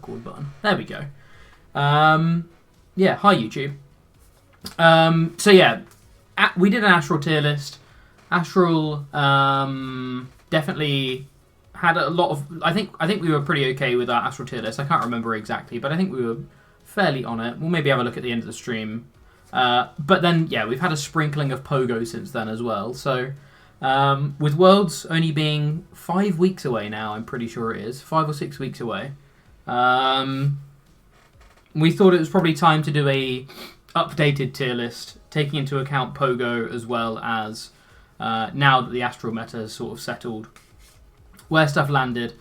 record button. There we go. Yeah, hi YouTube. So yeah, we did an Astral tier list. Astral definitely had a lot of... I think we were pretty okay with our Astral tier list. I can't remember exactly, but I think we were fairly on it. We'll maybe have a look at the end of the stream. But then, yeah, we've had a sprinkling of Pogo since then as well. So with Worlds only being 5 weeks away now, I'm pretty sure it is. 5 or 6 weeks away. We thought it was probably time to do a updated tier list, taking into account Pogo as well as now that the Astral meta has sort of settled, where stuff landed.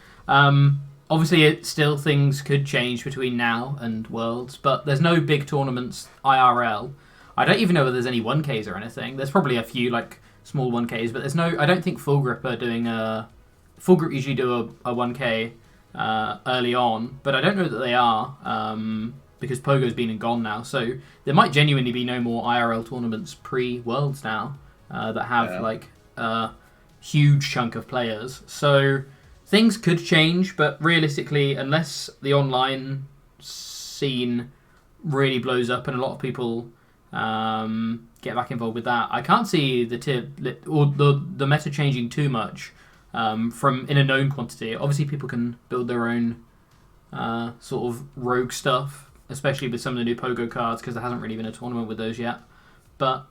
Obviously, still things could change between now and Worlds, but there's no big tournaments IRL. I don't even know whether there's any 1Ks or anything. There's probably a few like small 1Ks, but there's no... I don't think Full Grip are doing a... Full Grip usually do a 1K early on, but I don't know that they are because Pogo's been and gone now. So there might genuinely be no more IRL tournaments pre-Worlds now that have like a huge chunk of players. So things could change, but realistically, unless the online scene really blows up and a lot of people get back involved with that, I can't see the tier or the meta changing too much from in a known quantity. Obviously, people can build their own sort of rogue stuff, especially with some of the new Pogo cards, because there hasn't really been a tournament with those yet. But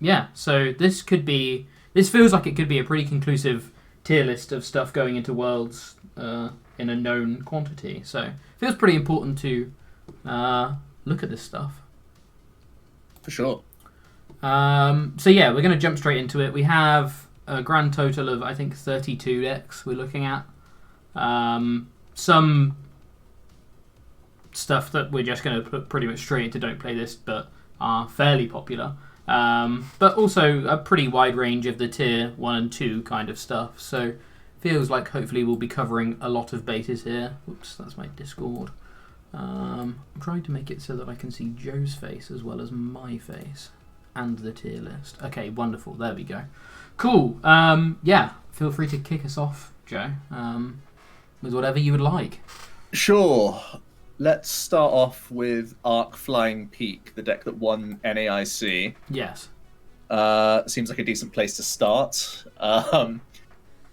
yeah, so this feels like it could be a pretty conclusive tier list of stuff going into Worlds in a known quantity. So it feels pretty important to look at this stuff. For sure. So yeah, we're going to jump straight into it. We have a grand total of, I think, 32 decks we're looking at. Some stuff that we're just going to put pretty much straight into Don't Play This, but are fairly popular. But also a pretty wide range of the tier 1 and 2 kind of stuff. So feels like hopefully we'll be covering a lot of bases here. Whoops, that's my Discord. I'm trying to make it so that I can see Joe's face as well as my face and the tier list. Okay, wonderful. There we go. Cool. Yeah, feel free to kick us off, Joe, with whatever you would like. Sure. Let's start off with Arc Flying Peak, the deck that won NAIC. Yes. Seems like a decent place to start.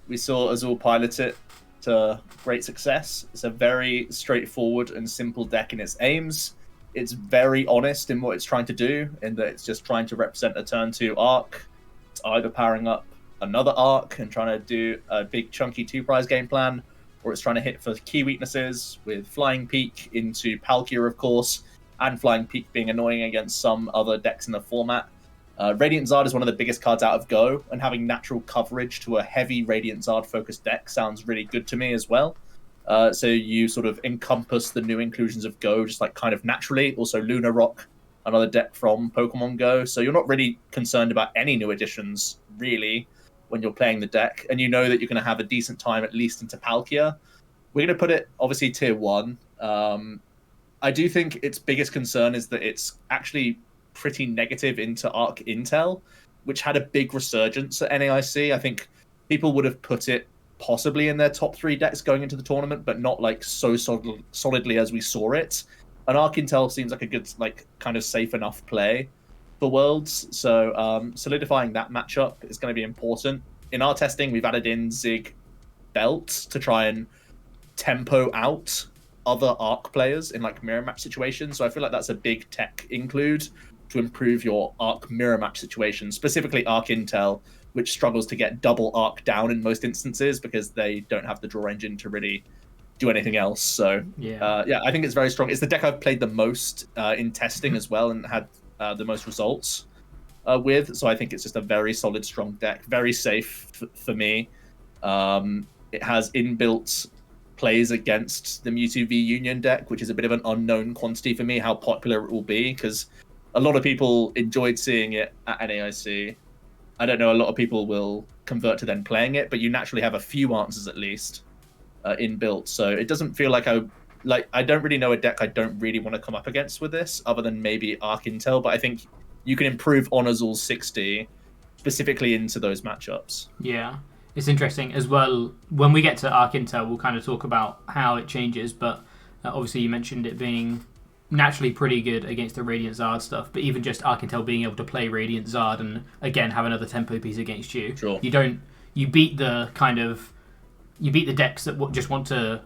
We saw Azul pilot it to great success. It's a very straightforward and simple deck in its aims. It's very honest in what it's trying to do, in that it's just trying to represent a turn 2 Arc. It's either powering up another Arc and trying to do a big chunky 2-prize game plan, or it's trying to hit for key weaknesses with Flying Peak into Palkia, of course, and Flying Peak being annoying against some other decks in the format. Radiant Zard is one of the biggest cards out of Go, and having natural coverage to a heavy Radiant Zard-focused deck sounds really good to me as well. So you sort of encompass the new inclusions of Go just like kind of naturally. Also Lunarock, another deck from Pokemon Go. So you're not really concerned about any new additions, really, when you're playing the deck, and you know that you're going to have a decent time at least into Palkia. We're going to put it obviously tier 1. I do think its biggest concern is that it's actually pretty negative into Arc Intel, which had a big resurgence at NAIC. I think people would have put it possibly in their top 3 decks going into the tournament, but not like so solidly as we saw it. And Arc Intel seems like a good, like, kind of safe enough play for Worlds, so solidifying that matchup is going to be important. In our testing, we've added in Zig Belt to try and tempo out other Arc players in like mirror match situations, so I feel like that's a big tech include to improve your Arc mirror match situation, specifically Arc Intel, which struggles to get double Arc down in most instances because they don't have the draw engine to really do anything else. So yeah, I think it's very strong. It's the deck I've played the most in testing as well, and had the most results with. So I think it's just a very solid, strong deck. Very safe for me. It has inbuilt plays against the Mewtwo v Union deck, which is a bit of an unknown quantity for me, how popular it will be, because a lot of people enjoyed seeing it at NAIC. I don't know, a lot of people will convert to then playing it, but you naturally have a few answers at least inbuilt. So it doesn't feel like I don't really know a deck I don't really want to come up against with this, other than maybe Arc Intel, but I think you can improve on Azul 60 specifically into those matchups. Yeah, it's interesting as well. When we get to Arc Intel, we'll kind of talk about how it changes, but Obviously, you mentioned it being naturally pretty good against the Radiant Zard stuff, but even just Arkintel being able to play Radiant Zard and again have another tempo piece against you. Sure. You beat the decks that just want to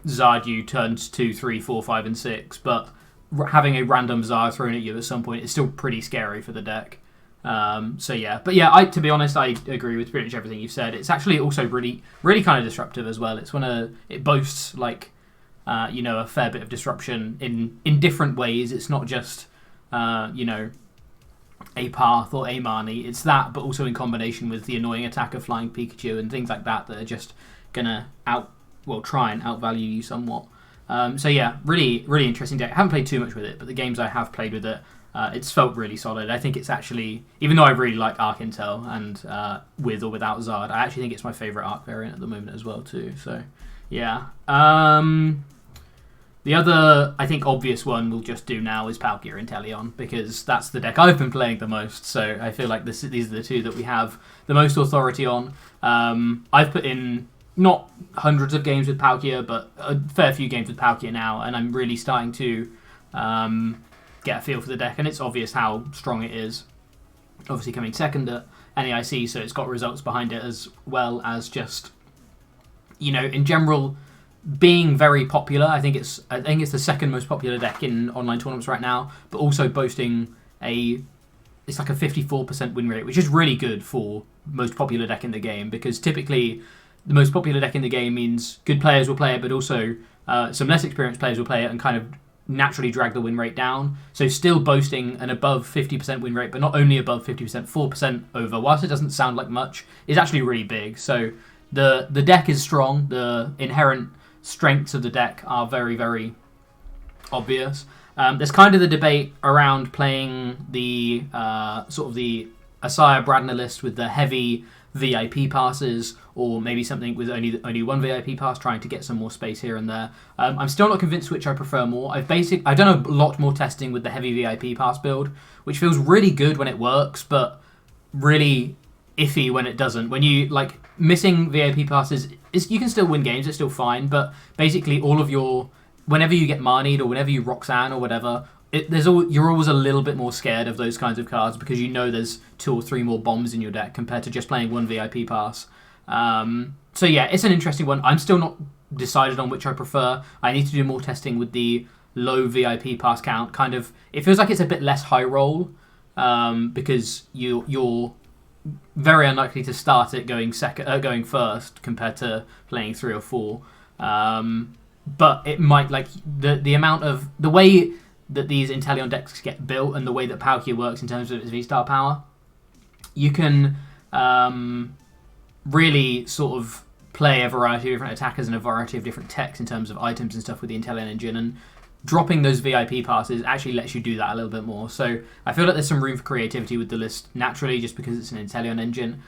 Zard you turns 2, 3, 4, 5, and 6, but having a random Zard thrown at you at some point is still pretty scary for the deck. To be honest, I agree with pretty much everything you've said. It's actually also really, really kind of disruptive as well. It boasts like a fair bit of disruption in different ways. It's not just a Path or a Marnie. It's that, but also in combination with the annoying attack of Flying Pikachu and things like that are just gonna try and outvalue you somewhat. Really, really interesting deck. I haven't played too much with it, but the games I have played with it, it's felt really solid. I think it's actually, even though I really like Arc Intel and with or without Zard, I actually think it's my favourite Arc variant at the moment as well too. So, yeah. The other, I think, obvious one we'll just do now is Palkia Inteleon, because that's the deck I've been playing the most, so I feel like these are the two that we have the most authority on. I've put in not hundreds of games with Palkia, but a fair few games with Palkia now, and I'm really starting to get a feel for the deck, and it's obvious how strong it is. Obviously coming second at NAIC, so it's got results behind it as well as just, in general, being very popular. I think it's the second most popular deck in online tournaments right now, but also boasting it's like a 54% win rate, which is really good for most popular deck in the game, because typically the most popular deck in the game means good players will play it, but also some less experienced players will play it and kind of naturally drag the win rate down. So still boasting an above 50% win rate, but not only above 50%, 4% over, whilst it doesn't sound like much, is actually really big. So the deck is strong. The inherent strengths of the deck are very, very obvious. There's kind of the debate around playing the the Asaya Bradner list with the heavy VIP passes, or maybe something with only one VIP pass, trying to get some more space here and there. I'm still not convinced which I prefer more. I've done a lot more testing with the heavy VIP pass build, which feels really good when it works, but really iffy when it doesn't. When you missing VIP passes, you can still win games, it's still fine, but basically whenever you get Marnied or whenever you Roxanne or whatever, you're always a little bit more scared of those kinds of cards, because there's 2 or 3 more bombs in your deck compared to just playing one VIP pass. It's an interesting one. I'm still not decided on which I prefer. I need to do more testing with the low VIP pass count. It feels like it's a bit less high roll, because you're very unlikely to start it going first compared to playing 3 or 4. But it might, the amount of the way that these Inteleon decks get built and the way that Palkia works in terms of its V-Star power, you can really sort of play a variety of different attackers and a variety of different techs in terms of items and stuff with the Inteleon engine, and dropping those VIP passes actually lets you do that a little bit more. So I feel like there's some room for creativity with the list naturally, just because it's an Inteleon engine.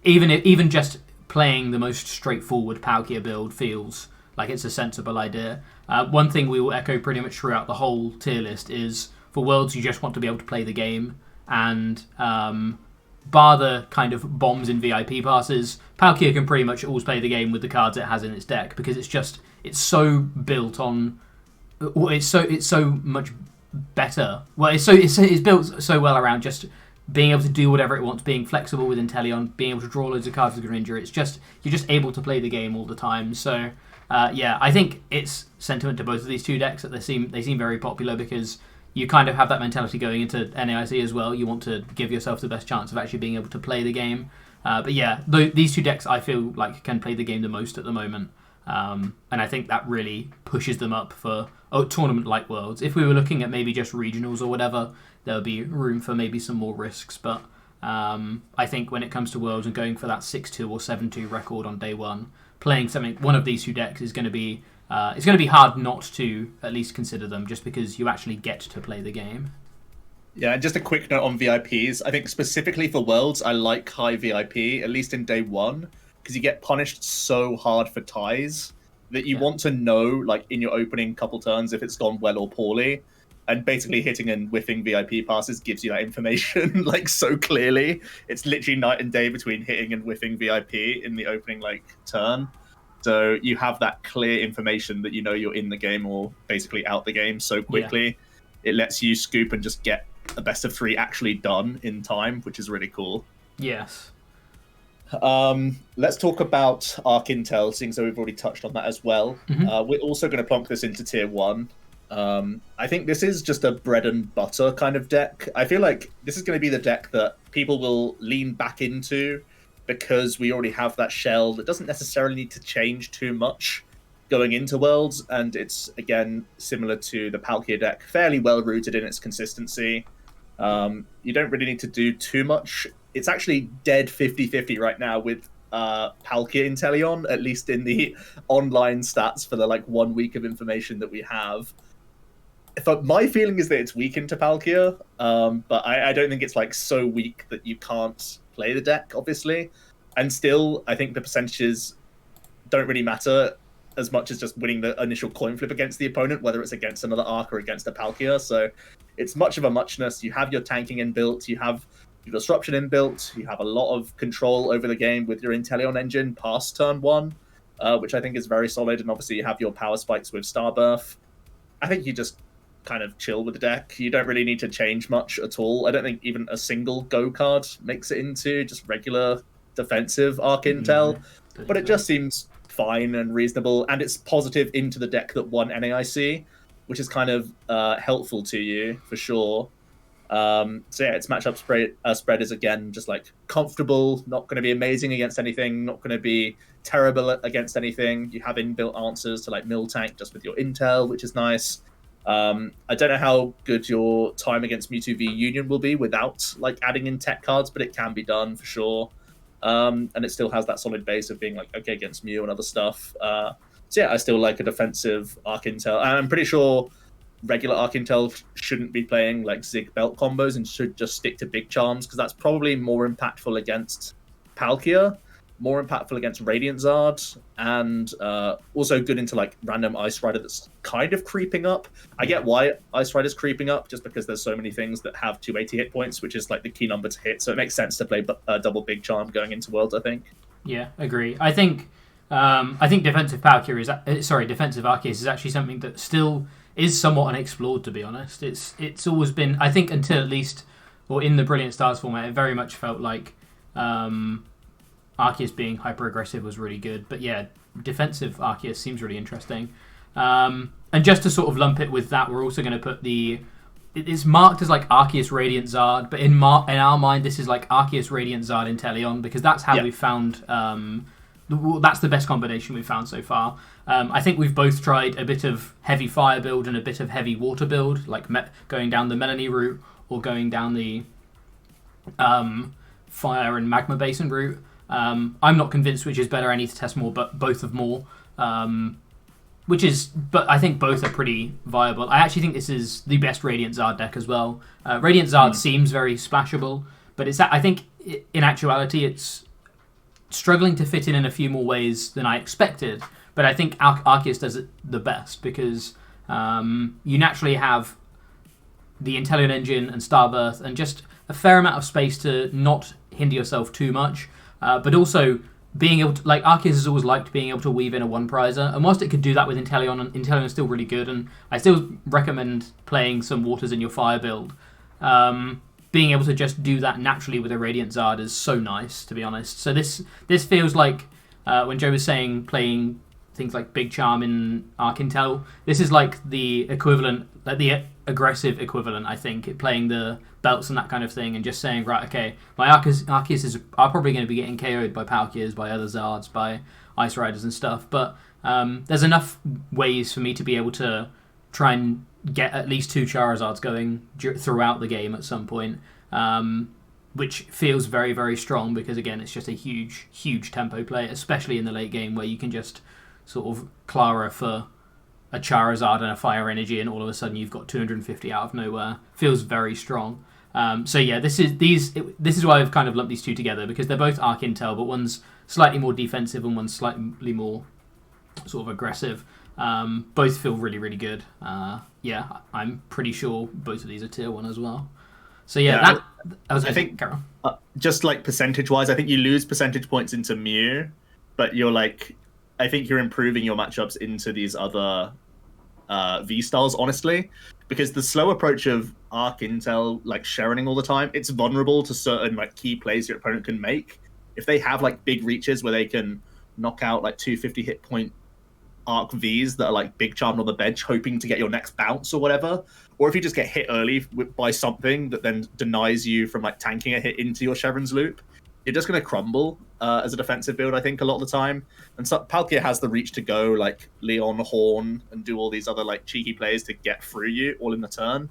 Even just playing the most straightforward Palkia build feels like it's a sensible idea. One thing we will echo pretty much throughout the whole tier list is, for Worlds, you just want to be able to play the game, and bar the kind of bombs in VIP passes, Palkia can pretty much always play the game with the cards it has in its deck, because it's so built on, it's so much better. Well, it's built so well around just being able to do whatever it wants, being flexible with Inteleon, being able to draw loads of cards with Greninja. You're just able to play the game all the time. So I think it's sentiment to both of these two decks that they seem very popular, because you kind of have that mentality going into NAIC as well. You want to give yourself the best chance of actually being able to play the game. These two decks I feel like can play the game the most at the moment. And I think that really pushes them up for a tournament like Worlds. If we were looking at maybe just regionals or whatever, there would be room for maybe some more risks. But I think when it comes to Worlds and going for that 6-2 or 7-2 record on day one, playing one of these two decks is going to be it's going to be hard not to at least consider them, just because you actually get to play the game. Yeah, and just a quick note on VIPs. I think specifically for Worlds, I like high VIP, at least in day one, because you get punished so hard for ties that you want to know, in your opening couple turns, if it's gone well or poorly. And basically hitting and whiffing VIP passes gives you that information, so clearly. It's literally night and day between hitting and whiffing VIP in the opening, turn. So you have that clear information that you know you're in the game or basically out the game so quickly. It lets you scoop and just get a best of 3 actually done in time, which is really cool. Yes. Let's talk about Arc Intel, seeing so we've already touched on that as well. We're also going to plonk this into tier 1. I think this is just a bread and butter kind of deck. I feel like this is going to be the deck that people will lean back into because we already have that shell that doesn't necessarily need to change too much going into Worlds, and it's, again, similar to the Palkia deck, fairly well rooted in its consistency. You don't really need to do too much. It's actually dead 50-50 right now with Palkia Inteleon, at least in the online stats for the 1 week of information that we have. My feeling is that it's weak into Palkia, but I don't think it's so weak that you can't play the deck, obviously. And still, I think the percentages don't really matter as much as just winning the initial coin flip against the opponent, whether it's against another Arc or against a Palkia. So it's much of a muchness. You have your tanking inbuilt, you have your disruption inbuilt, you have a lot of control over the game with your Inteleon engine past turn 1, which I think is very solid. And obviously you have your power spikes with Starbirth. I think you just kind of chill with the deck. You don't really need to change much at all. I don't think even a single Go card makes it into just regular defensive Arc Intel, but it just seems fine and reasonable, and it's positive into the deck that won NAIC, which is kind of helpful to you for sure. So yeah, its matchup spread is again just comfortable, not going to be amazing against anything, not going to be terrible against anything. You have inbuilt answers to Mill Tank just with your Intel, which is nice. I don't know how good your time against Mewtwo v Union will be without adding in tech cards, but it can be done for sure. And it still has that solid base of being okay against Mew and other stuff. So yeah, I still like a defensive Arc Intel. And I'm pretty sure regular Arc Intel shouldn't be playing Zig Belt combos and should just stick to Big Charms, because that's probably more impactful against Palkia, more impactful against Radiant Zard, and also good into random Ice Rider that's kind of creeping up. I get why Ice Rider's creeping up, just because there's so many things that have 280 hit points, which is the key number to hit. So it makes sense to play double Big Charm going into Worlds, I think. Yeah, agree. I think defensive Palkia defensive Arceus is actually something that still is somewhat unexplored, to be honest. It's always been, I think, until at least, or in the Brilliant Stars format, it very much felt like Arceus being hyper aggressive was really good. But yeah, defensive Arceus seems really interesting. And just to sort of lump it with that, we're also going to put it's marked as Arceus Radiant Zard, but in our mind this is Arceus Radiant Zard Inteleon, because that's how we found that's the best combination we've found so far. I think we've both tried a bit of heavy fire build and a bit of heavy water build, going down the Melanie route or going down the fire and magma basin route. I'm not convinced which is better. I need to test more, but both of more. But I think both are pretty viable. I actually think this is the best Radiant Zard deck as well. Radiant Zard seems very splashable, but I think in actuality it's struggling to fit in a few more ways than I expected. But I think Arceus does it the best, because you naturally have the Inteleon engine and Starbirth and just a fair amount of space to not hinder yourself too much, but also being able to, Arceus has always liked being able to weave in a one prizer, and whilst it could do that with Inteleon is still really good, and I still recommend playing some waters in your fire build. Being able to just do that naturally with a Radiant Zard is so nice, to be honest. So this feels like when Joe was saying playing things like Big Charm in Arc Intel, this is the equivalent, the aggressive equivalent, I think, playing the belts and that kind of thing, and just saying, right, okay, my Arceus are probably going to be getting KO'd by Palkias, by other Zards, by Ice Riders and stuff, but there's enough ways for me to be able to try and get at least 2 Charizards going throughout the game at some point, which feels very, very strong, because again, it's just a huge, huge tempo play, especially in the late game, where you can just sort of Clara for a Charizard and a Fire Energy, and all of a sudden you've got 250 out of nowhere. Feels very strong. So yeah, this is why I've kind of lumped these two together, because they're both Arc Intel, but one's slightly more defensive and one's slightly more sort of aggressive. Both feel really, really good. Yeah, I'm pretty sure both of these are tier 1 as well. So yeah, I think just percentage-wise, I think you lose percentage points into Mew, but you're I think you're improving your matchups into these other V styles, honestly, because the slow approach of Arc Intel, like sharing all the time, it's vulnerable to certain like key plays your opponent can make. If they have like big reaches where they can knock out like 250 hit point Arc Vs that are like big charmed on the bench, hoping to get your next bounce or whatever, or if you just get hit early by something that then denies you from like tanking a hit into your Chevron's loop, you're just going to crumble as a defensive build, I think, a lot of the time. And so Palkia has the reach to go like Leon Horn and do all these other like cheeky plays to get through you all in the turn.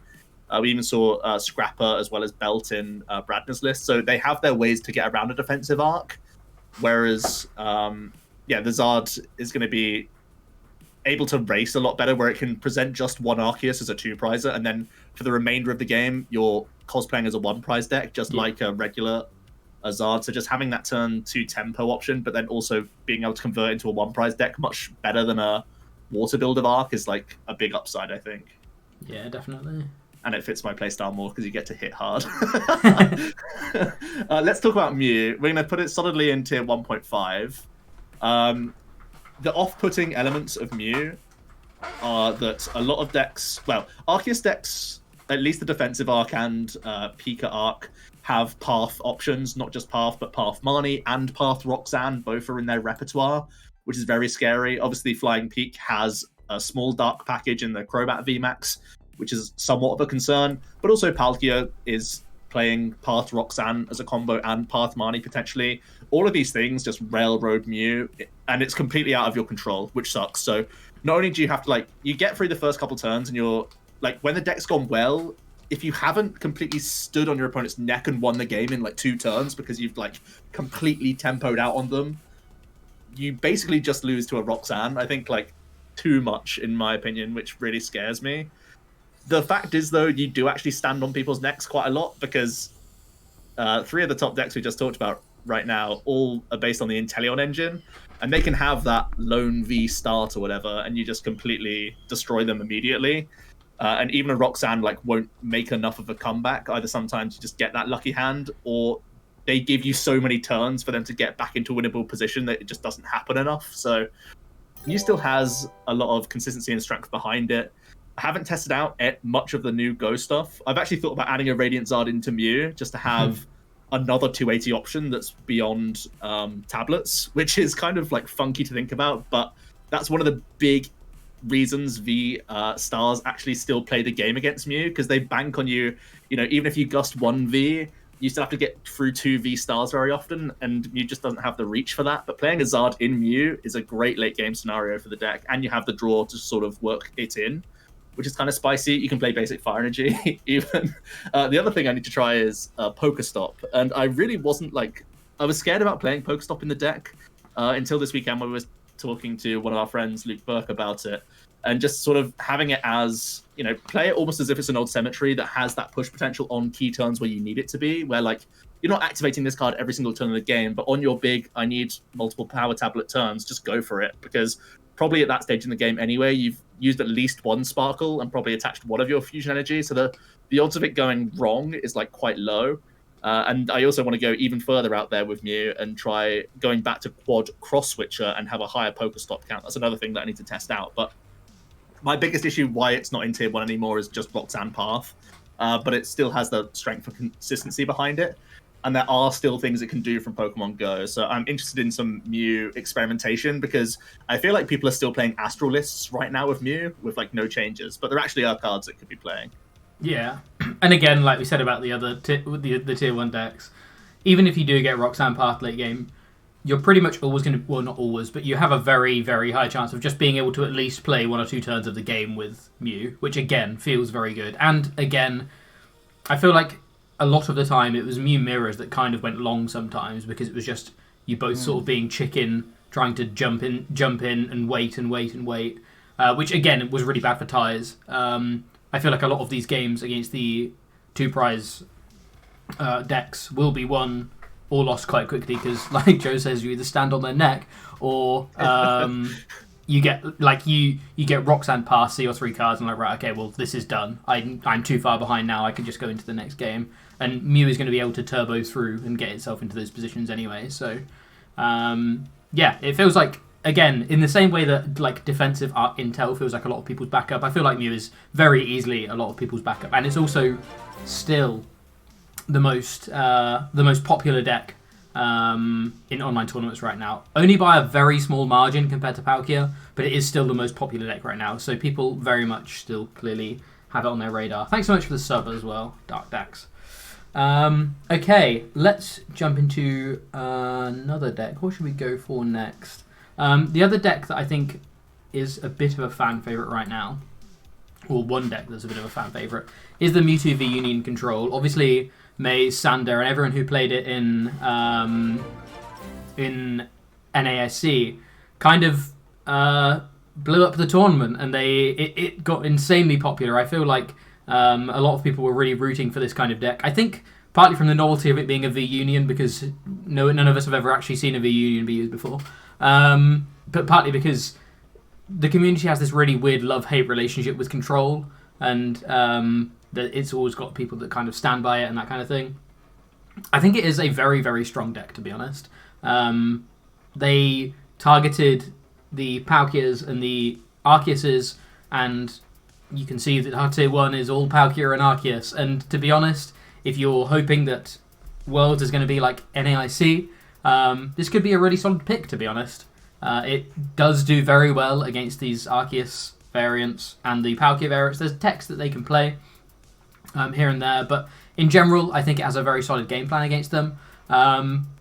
We even saw Scrapper as well as Belt in Bradner's list. So they have their ways to get around a defensive arc. Whereas, the Zard is going to be able to race a lot better, where it can present just one Arceus as a 2-prizer, and then for the remainder of the game, you're cosplaying as a 1-prize deck, just like a regular Zard. So just having that turn 2 tempo option, but then also being able to convert into a 1-prize deck much better than a water build of Arc is like a big upside, I think. Yeah, definitely. And it fits my playstyle more because you get to hit hard. Let's talk about Mew. We're going to put it solidly in tier 1.5. The off-putting elements of Mew are that a lot of decks, well, Arceus decks, at least the defensive Arc and Pika Arc, have Path options, not just Path, but Path Marnie and Path Roxanne, both are in their repertoire, which is very scary. Obviously, Flying Peak has a small Dark package in the Crobat VMAX, which is somewhat of a concern, but also Palkia is playing Path Roxanne as a combo and Path Marnie potentially. All of these things just railroad Mew, and it's completely out of your control, which sucks. So not only do you have to like, you get through the first couple turns and you're like, when the deck's gone well, if you haven't completely stood on your opponent's neck and won the game in like 2 turns because you've like completely tempoed out on them, you basically just lose to a Roxanne. I think like too much in my opinion, which really scares me. The fact is, though, you do actually stand on people's necks quite a lot because 3 of the top decks we just talked about right now all are based on the Inteleon engine, and they can have that lone V start or whatever, and you just completely destroy them immediately. And even a Roxanne like won't make enough of a comeback. Either sometimes you just get that lucky hand, or they give you so many turns for them to get back into a winnable position that it just doesn't happen enough. So Mew still has a lot of consistency and strength behind it. I haven't tested out much of the new Go stuff. I've actually thought about adding a Radiant Zard into Mew just to have another 280 option that's beyond tablets, which is kind of like funky to think about, but that's one of the big reasons V stars actually still play the game against Mew, because they bank on you. You know, even if you gust 1 V, you still have to get through 2 V stars very often, and Mew just doesn't have the reach for that. But playing a Zard in Mew is a great late game scenario for the deck, and you have the draw to sort of work it in, which is kind of spicy. You can play basic Fire Energy even. The other thing I need to try is Pokestop, and I really wasn't like, I was scared about playing Pokestop in the deck until this weekend when we were talking to one of our friends, Luke Burke, about it, and just sort of having it as, you know, play it almost as if it's an old Cemetery that has that push potential on key turns where you need it to be, where like you're not activating this card every single turn of the game, but on your big, I need multiple power tablet turns, just go for it, because probably at that stage in the game anyway, you've used at least 1 Sparkle and probably attached one of your Fusion Energy, so the odds of it going wrong is like quite low. And I also want to go even further out there with Mew and try going back to quad cross switcher and have a higher Pokestop count. That's another thing that I need to test out. But my biggest issue why it's not in tier 1 anymore is just Roxanne Path. But it still has the strength and consistency behind it. And there are still things it can do from Pokemon Go. So I'm interested in some Mew experimentation, because I feel like people are still playing Astral lists right now with Mew with like no changes. But there actually are cards it could be playing. Yeah, and again, like we said about the other the tier 1 decks, even if you do get Roxanne Path late game, you're pretty much always going to, well, not always, but you have a very, very high chance of just being able to at least play 1 or 2 turns of the game with Mew, which again feels very good. And again, I feel like a lot of the time it was Mew mirrors that kind of went long sometimes, because it was just you both sort of being chicken, trying to jump in and wait, which again was really bad for ties. I feel like a lot of these games against the 2-prize decks will be won or lost quite quickly, because, like Joe says, you either stand on their neck or you get like you get Roxanne Pass, see your 3 cards, and like, right, okay, well, this is done. I'm too far behind now. I can just go into the next game, and Mew is going to be able to turbo through and get itself into those positions anyway. So, yeah, it feels like again, in the same way that like defensive intel feels like a lot of people's backup, I feel like Mew is very easily a lot of people's backup, and it's also still the most popular deck in online tournaments right now. Only by a very small margin compared to Palkia, but it is still the most popular deck right now. So people very much still clearly have it on their radar. Thanks so much for the sub as well, Dark Dax. Okay, let's jump into another deck. What should we go for next? The other deck that I think is a bit of a fan favourite right now, or one deck that's a bit of a fan favourite, is the Mewtwo V Union Control. Obviously, Maze, Sander, and everyone who played it in NASC kind of blew up the tournament, and it got insanely popular. I feel like a lot of people were really rooting for this kind of deck. I think partly from the novelty of it being a V Union, because none of us have ever actually seen a V Union be used before. But partly because the community has this really weird love-hate relationship with Control, and that it's always got people that kind of stand by it and that kind of thing. I think it is a very, very strong deck, to be honest. They targeted the Palkias and the Arceuses, and you can see that our tier 1 is all Palkia and Arceus. And to be honest, if you're hoping that Worlds is going to be like NAIC, this could be a really solid pick, to be honest. It does do very well against these Arceus variants and the Palkia variants. There's techs that they can play here and there, but in general, I think it has a very solid game plan against them.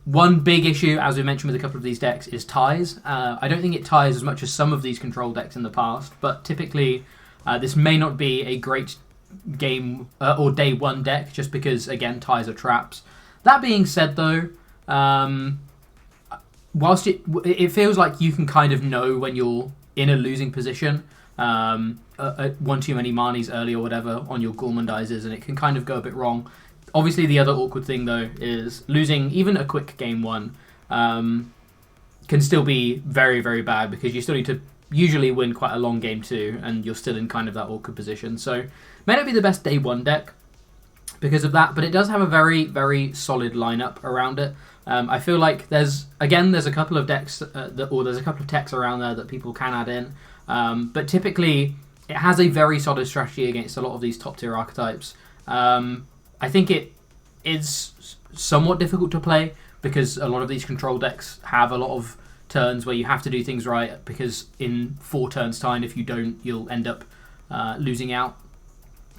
One big issue, as we mentioned with a couple of these decks, is ties. I don't think it ties as much as some of these Control decks in the past, but typically this may not be a great game or day 1 deck, just because, again, ties are traps. That being said, though, whilst it feels like you can kind of know when you're in a losing position, one too many Marnies early or whatever on your Gourmandizers, and it can kind of go a bit wrong. Obviously, the other awkward thing, though, is losing even a quick game 1 can still be very, very bad, because you still need to usually win quite a long game 2, and you're still in kind of that awkward position. So, may not be the best day 1 deck because of that, but it does have a very, very solid lineup around it. I feel like there's a couple of decks, there's a couple of techs around there that people can add in, but typically it has a very solid strategy against a lot of these top tier archetypes. I think it is somewhat difficult to play, because a lot of these Control decks have a lot of turns where you have to do things right, because in 4 turns time, if you don't, you'll end up losing out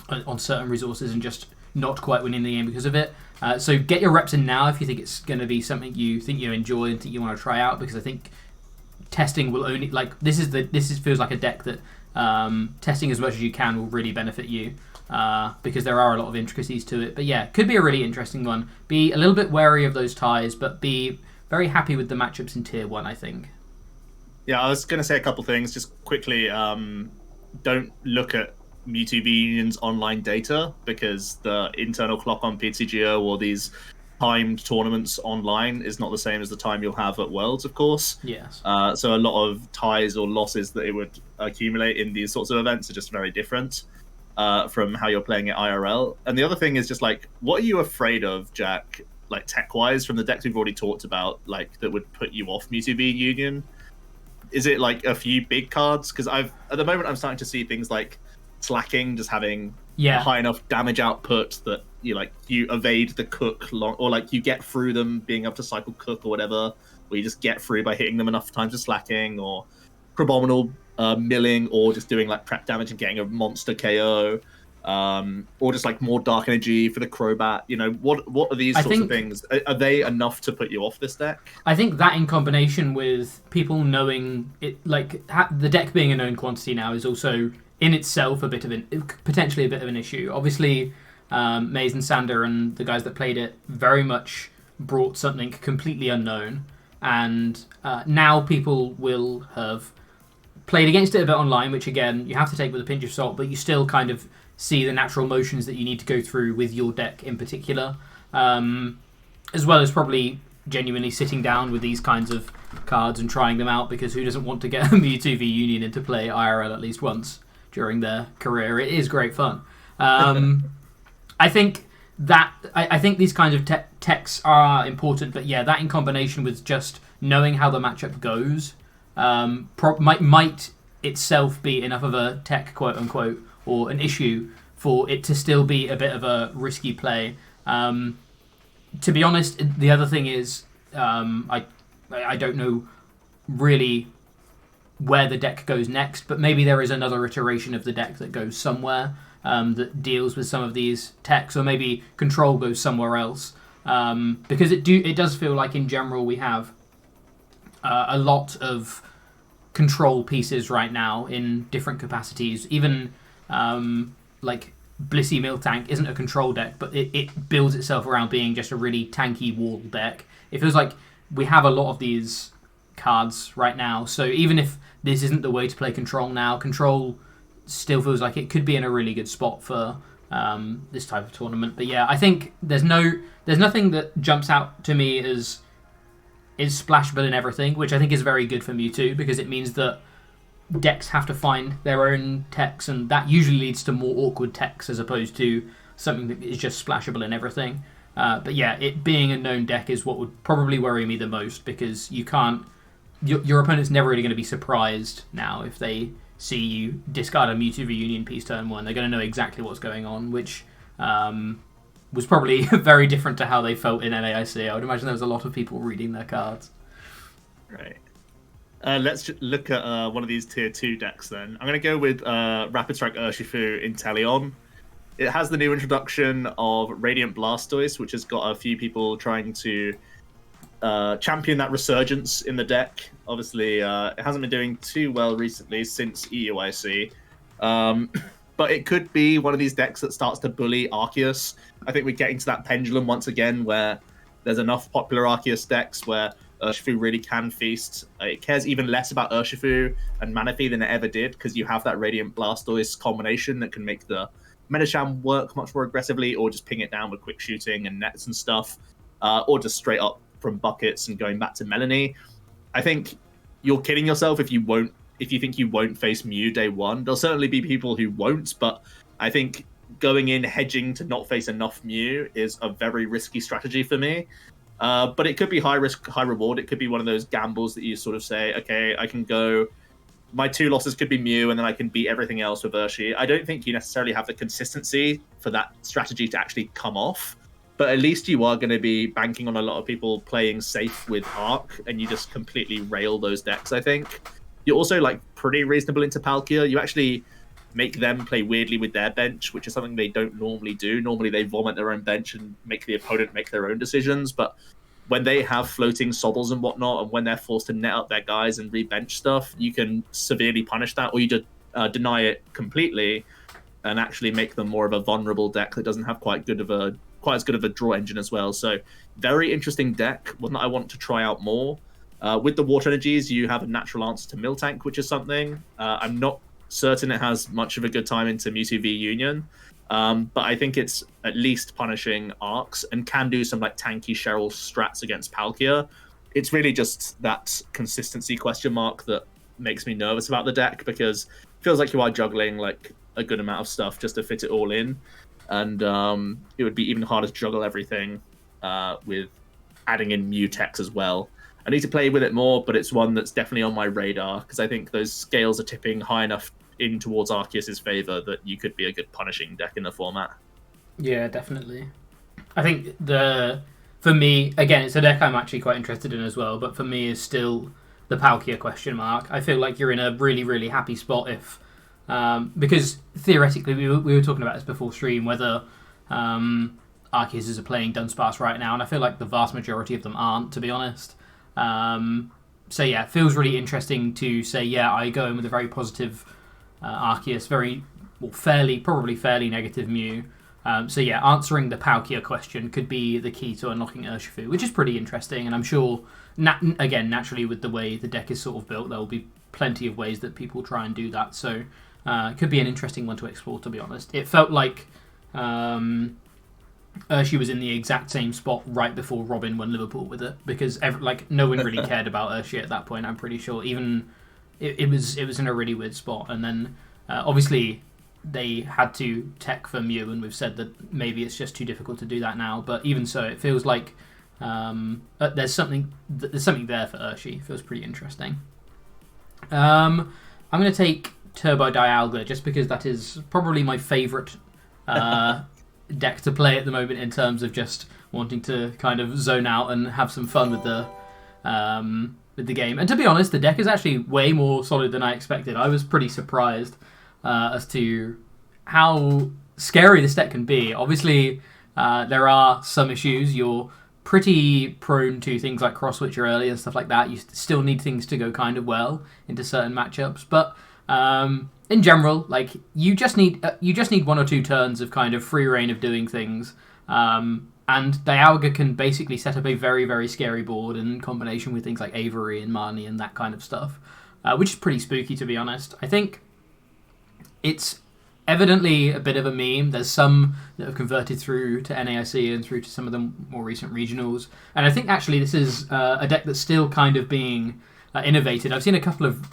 on certain resources and just not quite winning the game because of it. So get your reps in now if you think it's going to be something you think you enjoy and think you want to try out, because I think testing will only, like, this feels like a deck that testing as much as you can will really benefit you, because there are a lot of intricacies to it. But yeah, could be a really interesting one. Be a little bit wary of those ties, but be very happy with the matchups in tier 1, I think. Yeah, I was going to say a couple things just quickly. Don't look at Mewtwo V Union's online data, because the internal clock on PTGO or these timed tournaments online is not the same as the time you'll have at Worlds, of course. Yes. So a lot of ties or losses that it would accumulate in these sorts of events are just very different from how you're playing it IRL. And the other thing is just like, what are you afraid of, Jack, like tech-wise, from the decks we've already talked about, like that would put you off Mewtwo V Union? Is it like a few big cards? Because at the moment I'm starting to see things like slacking, just having a high enough damage output that you evade the cook or like you get through them being able to cycle cook or whatever, or you just get through by hitting them enough times with slacking, or Crabominal milling, or just doing like prep damage and getting a monster KO, or just like more dark energy for the Crobat. What are these sorts of things? Are they enough to put you off this deck? I think that, in combination with people knowing it, like the deck being a known quantity now, is also in itself potentially a bit of an issue. Obviously, Maze and Sander and the guys that played it very much brought something completely unknown, and now people will have played against it a bit online, which again you have to take with a pinch of salt, but you still kind of see the natural motions that you need to go through with your deck in particular, as well as probably genuinely sitting down with these kinds of cards and trying them out, because who doesn't want to get a Mewtwo V Union into play IRL at least once during their career? It is great fun. I think these kinds of techs are important, but yeah, that in combination with just knowing how the matchup goes might itself be enough of a tech, quote unquote, or an issue for it to still be a bit of a risky play. To be honest, the other thing is I don't know really where the deck goes next, but maybe there is another iteration of the deck that goes somewhere that deals with some of these techs, or maybe control goes somewhere else. Because it does feel like in general we have a lot of control pieces right now in different capacities. Even like Blissey Miltank isn't a control deck, but it builds itself around being just a really tanky wall deck. It feels like we have a lot of these cards right now, so even if this isn't the way to play control now, control still feels like it could be in a really good spot for this type of tournament. But yeah, I think there's nothing that jumps out to me as is splashable in everything, which I think is very good for Mewtwo, because it means that decks have to find their own techs, and that usually leads to more awkward techs as opposed to something that is just splashable in everything. But yeah, it being a known deck is what would probably worry me the most, because you can't. Your opponent's never really going to be surprised now if they see you discard a Mewtwo Reunion piece turn 1. They're going to know exactly what's going on, which was probably very different to how they felt in NAIC. I would imagine there was a lot of people reading their cards. Right. Let's look at one of these tier 2 decks then. I'm going to go with Rapid Strike Urshifu Inteleon. It has the new introduction of Radiant Blastoise, which has got a few people trying to champion that resurgence in the deck. Obviously, it hasn't been doing too well recently since EUIC. But it could be one of these decks that starts to bully Arceus. I think we're getting to that pendulum once again where there's enough popular Arceus decks where Urshifu really can feast. It cares even less about Urshifu and Manaphy than it ever did, because you have that Radiant Blastoise combination that can make the Metacham work much more aggressively, or just ping it down with quick shooting and nets and stuff, or just straight up from buckets and going back to Melanie. I think you're kidding yourself if you think you won't face Mew day one. There'll certainly be people who won't, but I think going in hedging to not face enough Mew is a very risky strategy for me. But it could be high risk, high reward. It could be one of those gambles that you sort of say, okay, I can go, my 2 losses could be Mew, and then I can beat everything else with Urshi. I don't think you necessarily have the consistency for that strategy to actually come off, but at least you are going to be banking on a lot of people playing safe with Arc, and you just completely rail those decks, I think. You're also like pretty reasonable into Palkia. You actually make them play weirdly with their bench, which is something they don't normally do. Normally they vomit their own bench and make the opponent make their own decisions, but when they have floating Sobbles and whatnot, and when they're forced to net up their guys and re-bench stuff, you can severely punish that, or you just deny it completely and actually make them more of a vulnerable deck that doesn't have quite as good of a draw engine as well. So very interesting deck, one that I want to try out more. With the water energies, you have a natural answer to Miltank, which is something. I'm not certain it has much of a good time into Mewtwo V Union, but I think it's at least punishing Arcs and can do some like tanky Cheryl strats against Palkia. It's really just that consistency question mark that makes me nervous about the deck, because it feels like you are juggling like a good amount of stuff just to fit it all in, and it would be even harder to juggle everything with adding in Mew techs as well. I need to play with it more, but it's one that's definitely on my radar, because I think those scales are tipping high enough in towards Arceus' favour that you could be a good punishing deck in the format. Yeah, definitely. I think for me, again, it's a deck I'm actually quite interested in as well, but for me is still the Palkia question mark. I feel like you're in a really, really happy spot if... because theoretically, we were talking about this before stream, whether Arceus are playing Dunsparce right now, and I feel like the vast majority of them aren't, to be honest. So yeah, it feels really interesting to say, yeah, I go in with a very positive Arceus, probably fairly negative Mew. So yeah, answering the Palkia question could be the key to unlocking Urshifu, which is pretty interesting, and I'm sure, again, naturally with the way the deck is sort of built, there will be plenty of ways that people try and do that, so it could be an interesting one to explore, to be honest. It felt like Urshi was in the exact same spot right before Robin won Liverpool with it, because no one really cared about Urshi at that point, I'm pretty sure. Even it was in a really weird spot, and then obviously they had to tech for Mew, and we've said that maybe it's just too difficult to do that now, but even so, it feels like there's something there for Urshi. It feels pretty interesting. I'm going to take Turbo Dialga just because that is probably my favourite deck to play at the moment in terms of just wanting to kind of zone out and have some fun with the game. And to be honest, the deck is actually way more solid than I expected. I was pretty surprised as to how scary this deck can be. Obviously, there are some issues. You're pretty prone to things like cross switcher early and stuff like that. You still need things to go kind of well into certain matchups, but in general, like you just need 1 or 2 turns of kind of free reign of doing things. And Dialga can basically set up a very, very scary board in combination with things like Avery and Marnie and that kind of stuff, which is pretty spooky, to be honest. I think it's evidently a bit of a meme. There's some that have converted through to NAIC and through to some of the more recent regionals. And I think actually this is a deck that's still kind of being innovated. I've seen a couple of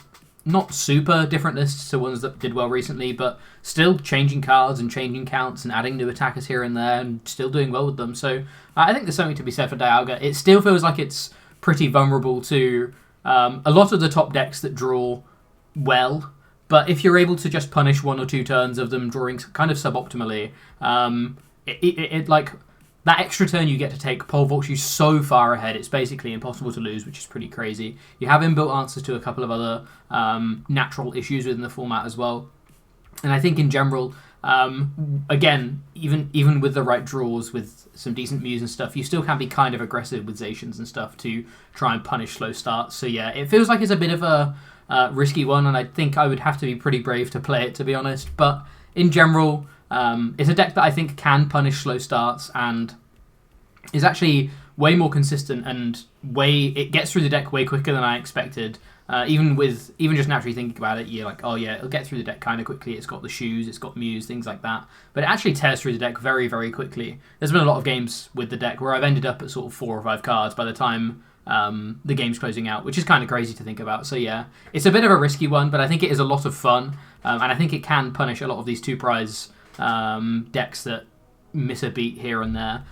not super different lists to ones that did well recently, but still changing cards and changing counts and adding new attackers here and there and still doing well with them. So I think there's something to be said for Dialga. It still feels like it's pretty vulnerable to a lot of the top decks that draw well, but if you're able to just punish 1 or 2 turns of them drawing kind of suboptimally, it like that extra turn you get to take pole vaults you so far ahead, it's basically impossible to lose, which is pretty crazy. You have inbuilt answers to a couple of other natural issues within the format as well. And I think in general, again, even with the right draws, with some decent Mews and stuff, you still can be kind of aggressive with Zacians and stuff to try and punish slow starts. So yeah, it feels like it's a bit of a risky one, and I think I would have to be pretty brave to play it, to be honest. But in general, it's a deck that I think can punish slow starts and is actually way more consistent and it gets through the deck way quicker than I expected. Even just naturally thinking about it, you're like, oh yeah, it'll get through the deck kind of quickly. It's got the shoes, it's got Mews, things like that. But it actually tears through the deck very, very quickly. There's been a lot of games with the deck where I've ended up at sort of 4 or 5 cards by the time the game's closing out, which is kind of crazy to think about. So yeah, it's a bit of a risky one, but I think it is a lot of fun. And I think it can punish a lot of these 2-prize decks that miss a beat here and there.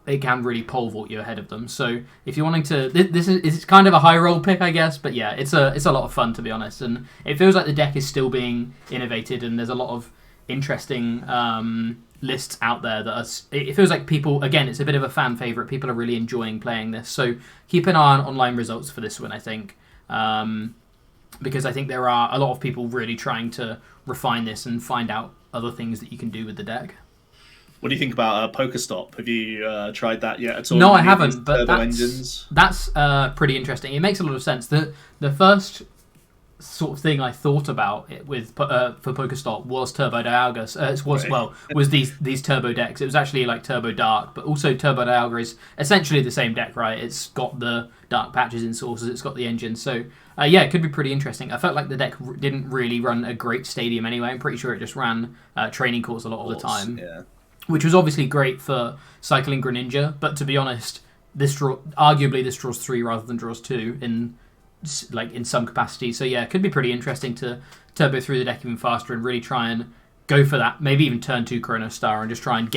It can really pole vault you ahead of them. So if you're wanting to, it's kind of a high roll pick, I guess. But yeah, it's a lot of fun, to be honest. And it feels like the deck is still being innovated, and there's a lot of interesting lists out there that are. It feels like people, again, it's a bit of a fan favorite. People are really enjoying playing this. So keep an eye on online results for this one, I think, because I think there are a lot of people really trying to refine this and find out other things that you can do with the deck. What do you think about Pokestop? Have you tried that yet at all? No, I haven't, but that's pretty interesting. It makes a lot of sense. The first sort of thing I thought about it with for Pokestop was Turbo Dialga. Was these turbo decks. It was actually like Turbo Dark, but also Turbo Dialga is essentially the same deck, right? It's got the dark patches in sources, it's got the engine, so yeah, it could be pretty interesting. I felt like the deck didn't really run a great stadium anyway. I'm pretty sure it just ran training courts a lot of the time. Yeah. Which was obviously great for cycling Greninja, but to be honest, this draws 3 rather than draws 2 in some capacity. So yeah, it could be pretty interesting to turbo through the deck even faster and really try and go for that. Maybe even turn 2 Chrono Star and just try and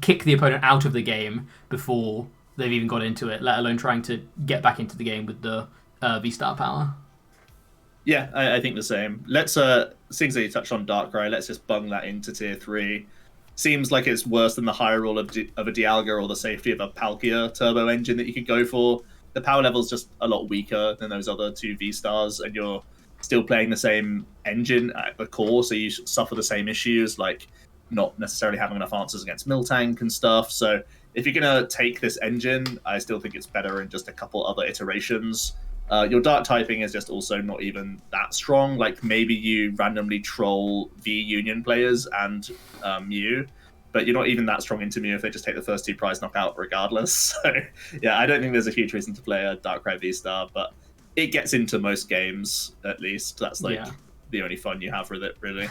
kick the opponent out of the game before they've even got into it, let alone trying to get back into the game with the V-Star power. Yeah, I think the same. Let's things that you touched on Darkrai, let's just bung that into tier 3. Seems like it's worse than the higher roll of a Dialga or the safety of a Palkia turbo engine that you could go for. The power level's just a lot weaker than those other 2 V-Stars, and you're still playing the same engine at the core, so you suffer the same issues, like not necessarily having enough answers against Miltank and stuff. So if you're going to take this engine, I still think it's better in just a couple other iterations. Your dark typing is just also not even that strong. Like maybe you randomly troll V Union players and Mew, but you're not even that strong into Mew if they just take the first 2 prize knockout regardless. So yeah, I don't think there's a huge reason to play a Darkrai V-Star, but it gets into most games at least. That's the only fun you have with it, really.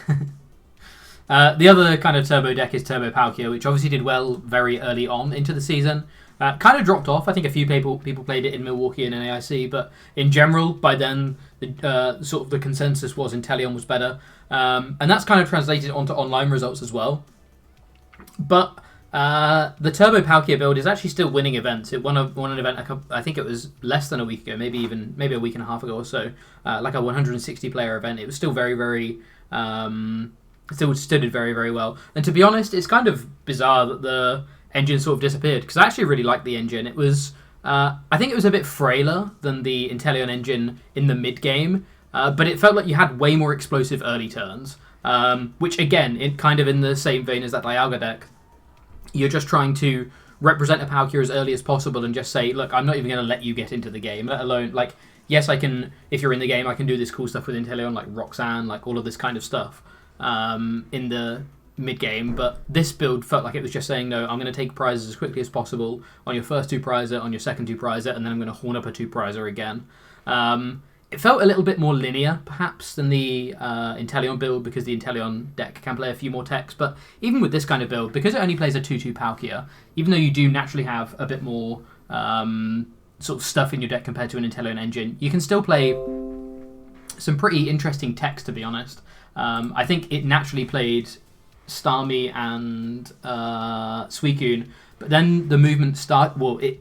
The other kind of turbo deck is Turbo Palkia, which obviously did well very early on into the season. Kind of dropped off. I think a few people played it in Milwaukee and NAIC, but in general, by then, sort of the consensus was Inteleon was better. And that's kind of translated onto online results as well. But The Turbo Palkia build is actually still winning events. It won an event, I think it was less than a week ago, maybe a week and a half ago or so, like a 160 player event. It was still very, very, still did very, very well. And to be honest, it's kind of bizarre that the engine sort of disappeared, because I actually really liked the engine. It was, I think it was a bit frailer than the Inteleon engine in the mid game, but it felt like you had way more explosive early turns, which again, kind of in the same vein as that Dialga deck. You're just trying to represent a Palkia as early as possible and just say, look, I'm not even going to let you get into the game, let alone, like, yes, I can, if you're in the game, I can do this cool stuff with Inteleon, like Roxanne, like all of this kind of stuff in the mid-game, but this build felt like it was just saying, no, I'm going to take prizes as quickly as possible on your first 2-prizer, on your second 2-prizer, and then I'm going to horn up a 2-prizer again. It felt a little bit more linear, perhaps, than the Inteleon build, because the Inteleon deck can play a few more techs. But even with this kind of build, because it only plays a 2-2 Palkia, even though you do naturally have a bit more sort of stuff in your deck compared to an Inteleon engine, you can still play some pretty interesting techs, to be honest. I think it naturally played Starmie and Suicune, but then the movement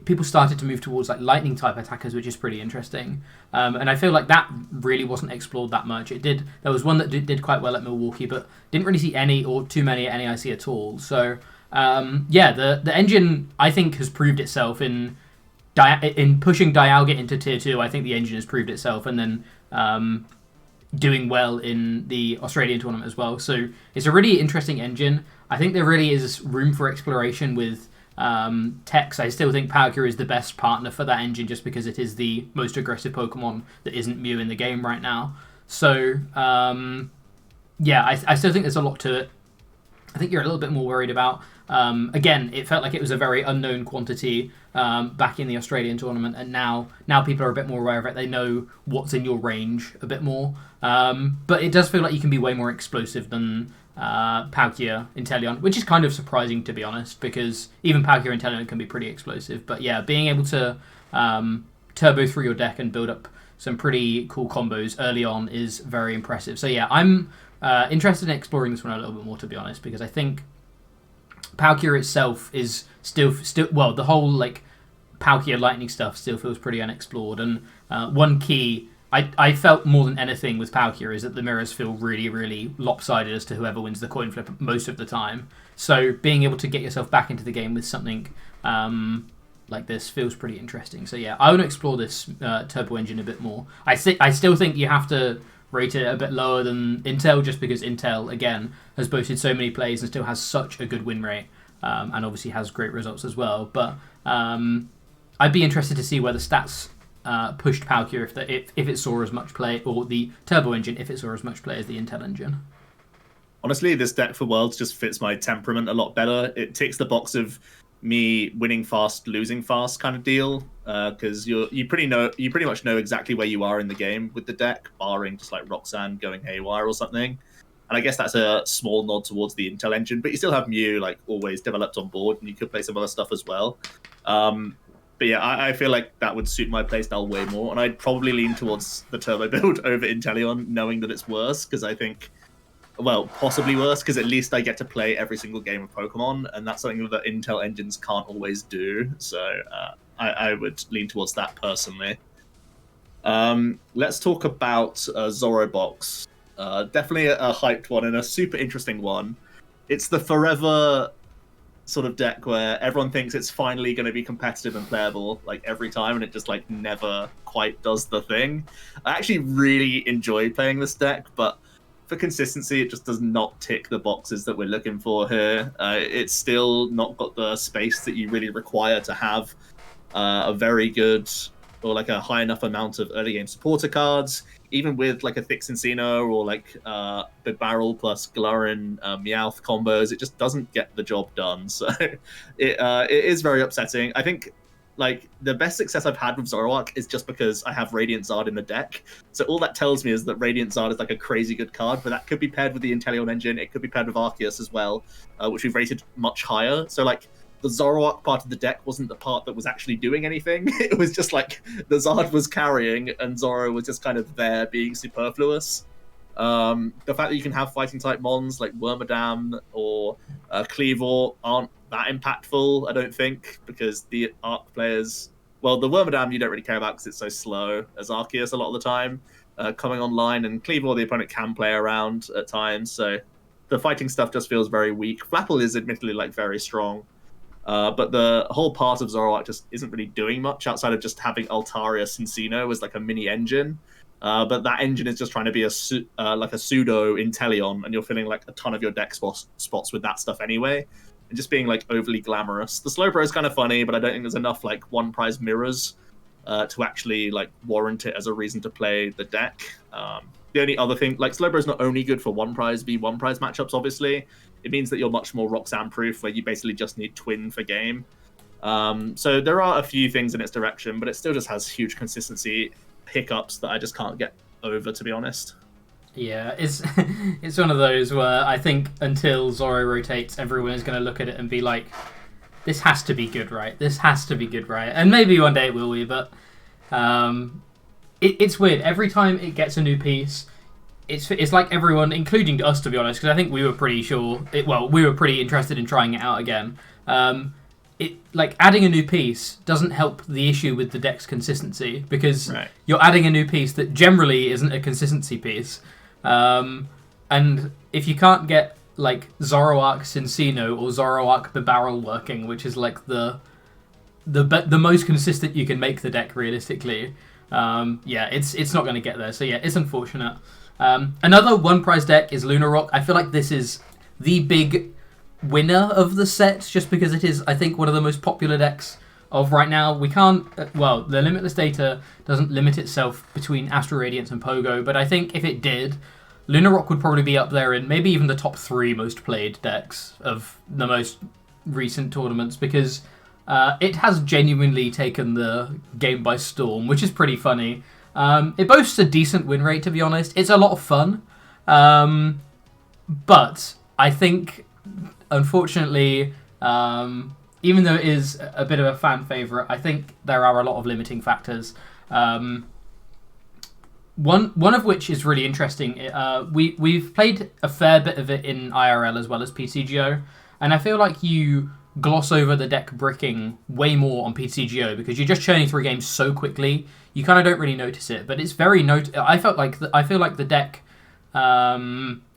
people started to move towards like lightning type attackers, which is pretty interesting. And I feel like that really wasn't explored that much. There was one that did quite well at Milwaukee, but didn't really see any or too many at NAIC at all. So the engine, I think, has proved itself in pushing Dialga into tier 2. I think the engine has proved itself, and then doing well in the Australian tournament as well. So it's a really interesting engine. I think there really is room for exploration with techs. I still think Palkia is the best partner for that engine, just because it is the most aggressive Pokemon that isn't Mew in the game right now. So I still think there's a lot to it. I think you're a little bit more worried about. Again, it felt like it was a very unknown quantity back in the Australian tournament, and now people are a bit more aware of it. They know what's in your range a bit more. But it does feel like you can be way more explosive than Palkia Inteleon, which is kind of surprising, to be honest, because even Palkia Inteleon can be pretty explosive. But yeah, being able to turbo through your deck and build up some pretty cool combos early on is very impressive. So yeah, I'm interested in exploring this one a little bit more, to be honest, because I think Palkia itself is still well, the whole like Palkia lightning stuff still feels pretty unexplored. And one key I felt more than anything with Palkia is that the mirrors feel really, really lopsided as to whoever wins the coin flip most of the time. So being able to get yourself back into the game with something like this feels pretty interesting. So yeah, I want to explore this turbo engine a bit more. I still think you have to rate it a bit lower than Intel, just because Intel, again, has boasted so many plays and still has such a good win rate, and obviously has great results as well. But I'd be interested to see where the stats pushed Palkia if it saw as much play, or the turbo engine if it saw as much play as the Intel engine. Honestly, this deck for Worlds just fits my temperament a lot better. It ticks the box of me winning fast, losing fast kind of deal, because you pretty much know exactly where you are in the game with the deck, barring just like Roxanne going haywire or something. And I guess that's a small nod towards the Intel engine, but you still have Mew like always developed on board, and you could play some other stuff as well. But yeah, I feel like that would suit my playstyle way more, and I'd probably lean towards the turbo build over Inteleon, knowing that it's worse, because I think, well, possibly worse, because at least I get to play every single game of Pokemon, and that's something that Intel engines can't always do, so I would lean towards that personally. Let's talk about Zorobox. Definitely a hyped one, and a super interesting one. It's the forever sort of deck where everyone thinks it's finally going to be competitive and playable like every time, and it just like never quite does the thing. I actually really enjoy playing this deck, but for consistency it just does not tick the boxes that we're looking for here. It's still not got the space that you really require to have a very good or like a high enough amount of early game supporter cards. Even with like a Thick Cincino or like Big Barrel plus Glarin Meowth combos, it just doesn't get the job done. So it is very upsetting. I think like the best success I've had with Zoroark is just because I have Radiant Zard in the deck. So all that tells me is that Radiant Zard is like a crazy good card, but that could be paired with the Inteleon engine. It could be paired with Arceus as well, which we've rated much higher. So like the Zoroark part of the deck wasn't the part that was actually doing anything. It was just like the Zard was carrying and Zoro was just kind of there being superfluous. The fact that you can have fighting type mons like Wormadam or Cleavor aren't that impactful, I don't think, because the Arc players, well, the Wormadam you don't really care about because it's so slow as Arceus a lot of the time, coming online, and Cleavor, the opponent can play around at times, so the fighting stuff just feels very weak. Flapple is admittedly like very strong, but the whole part of Zoroark just isn't really doing much outside of just having Altaria Cincino as like a mini engine. But that engine is just trying to be like a pseudo Inteleon, and you're filling like a ton of your deck spots with that stuff anyway, and just being like overly glamorous. The Slowbro is kind of funny, but I don't think there's enough like one prize mirrors to actually like warrant it as a reason to play the deck. The only other thing, like Slowbro is not only good for one prize v one prize matchups, obviously. It means that you're much more Roxanne proof, where you basically just need Twin for game. So there are a few things in its direction, but it still just has huge consistency hiccups that I just can't get over, to be honest. Yeah, it's it's one of those where I think until Zoro rotates, everyone is going to look at it and be like, this has to be good, right? This has to be good, right? And maybe one day it will be, but it's weird. Every time it gets a new piece, it's like everyone, including us, to be honest, because I think we were pretty sure, we were pretty interested in trying it out again. Like adding a new piece doesn't help the issue with the deck's consistency, because you're adding a new piece that generally isn't a consistency piece. And if you can't get like Zoroark Cincino or Zoroark Barrel working, which is like the most consistent you can make the deck realistically, it's not going to get there. So yeah, it's unfortunate. Another one prize deck is Lunarock. I feel like this is the big winner of the set, just because it is, I think, one of the most popular decks of right now. We can't, the limitless data doesn't limit itself between Astral Radiance and Pogo, but I think if it did, Lunarock would probably be up there in maybe even the top 3 most played decks of the most recent tournaments, because it has genuinely taken the game by storm, which is pretty funny. It boasts a decent win rate, to be honest. It's a lot of fun. But I think, unfortunately, even though it is a bit of a fan favourite, I think there are a lot of limiting factors. One of which is really interesting. We've played a fair bit of it in IRL as well as PCGO, and I feel like you gloss over the deck bricking way more on PCGO because you're just churning through games so quickly. You kind of don't really notice it, but it's very I feel like the deck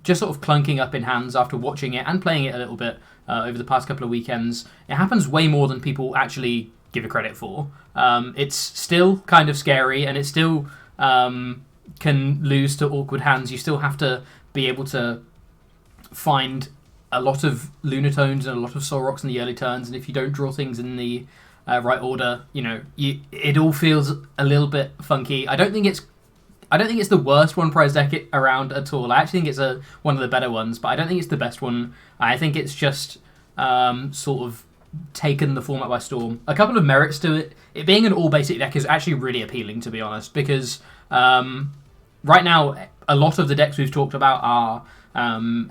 just sort of clunking up in hands after watching it and playing it a little bit over the past couple of weekends. It happens way more than people actually give it credit for. It's still kind of scary, and it still can lose to awkward hands. You still have to be able to find a lot of Lunatones and a lot of Solrocks in the early turns, and if you don't draw things in the right order, it all feels a little bit funky. I don't think it's the worst one prize deck around at all. I actually think it's one of the better ones, but I don't think it's the best one. I think it's just sort of taken the format by storm. A couple of merits to it. It being an all basic deck is actually really appealing, to be honest, because right now a lot of the decks we've talked about are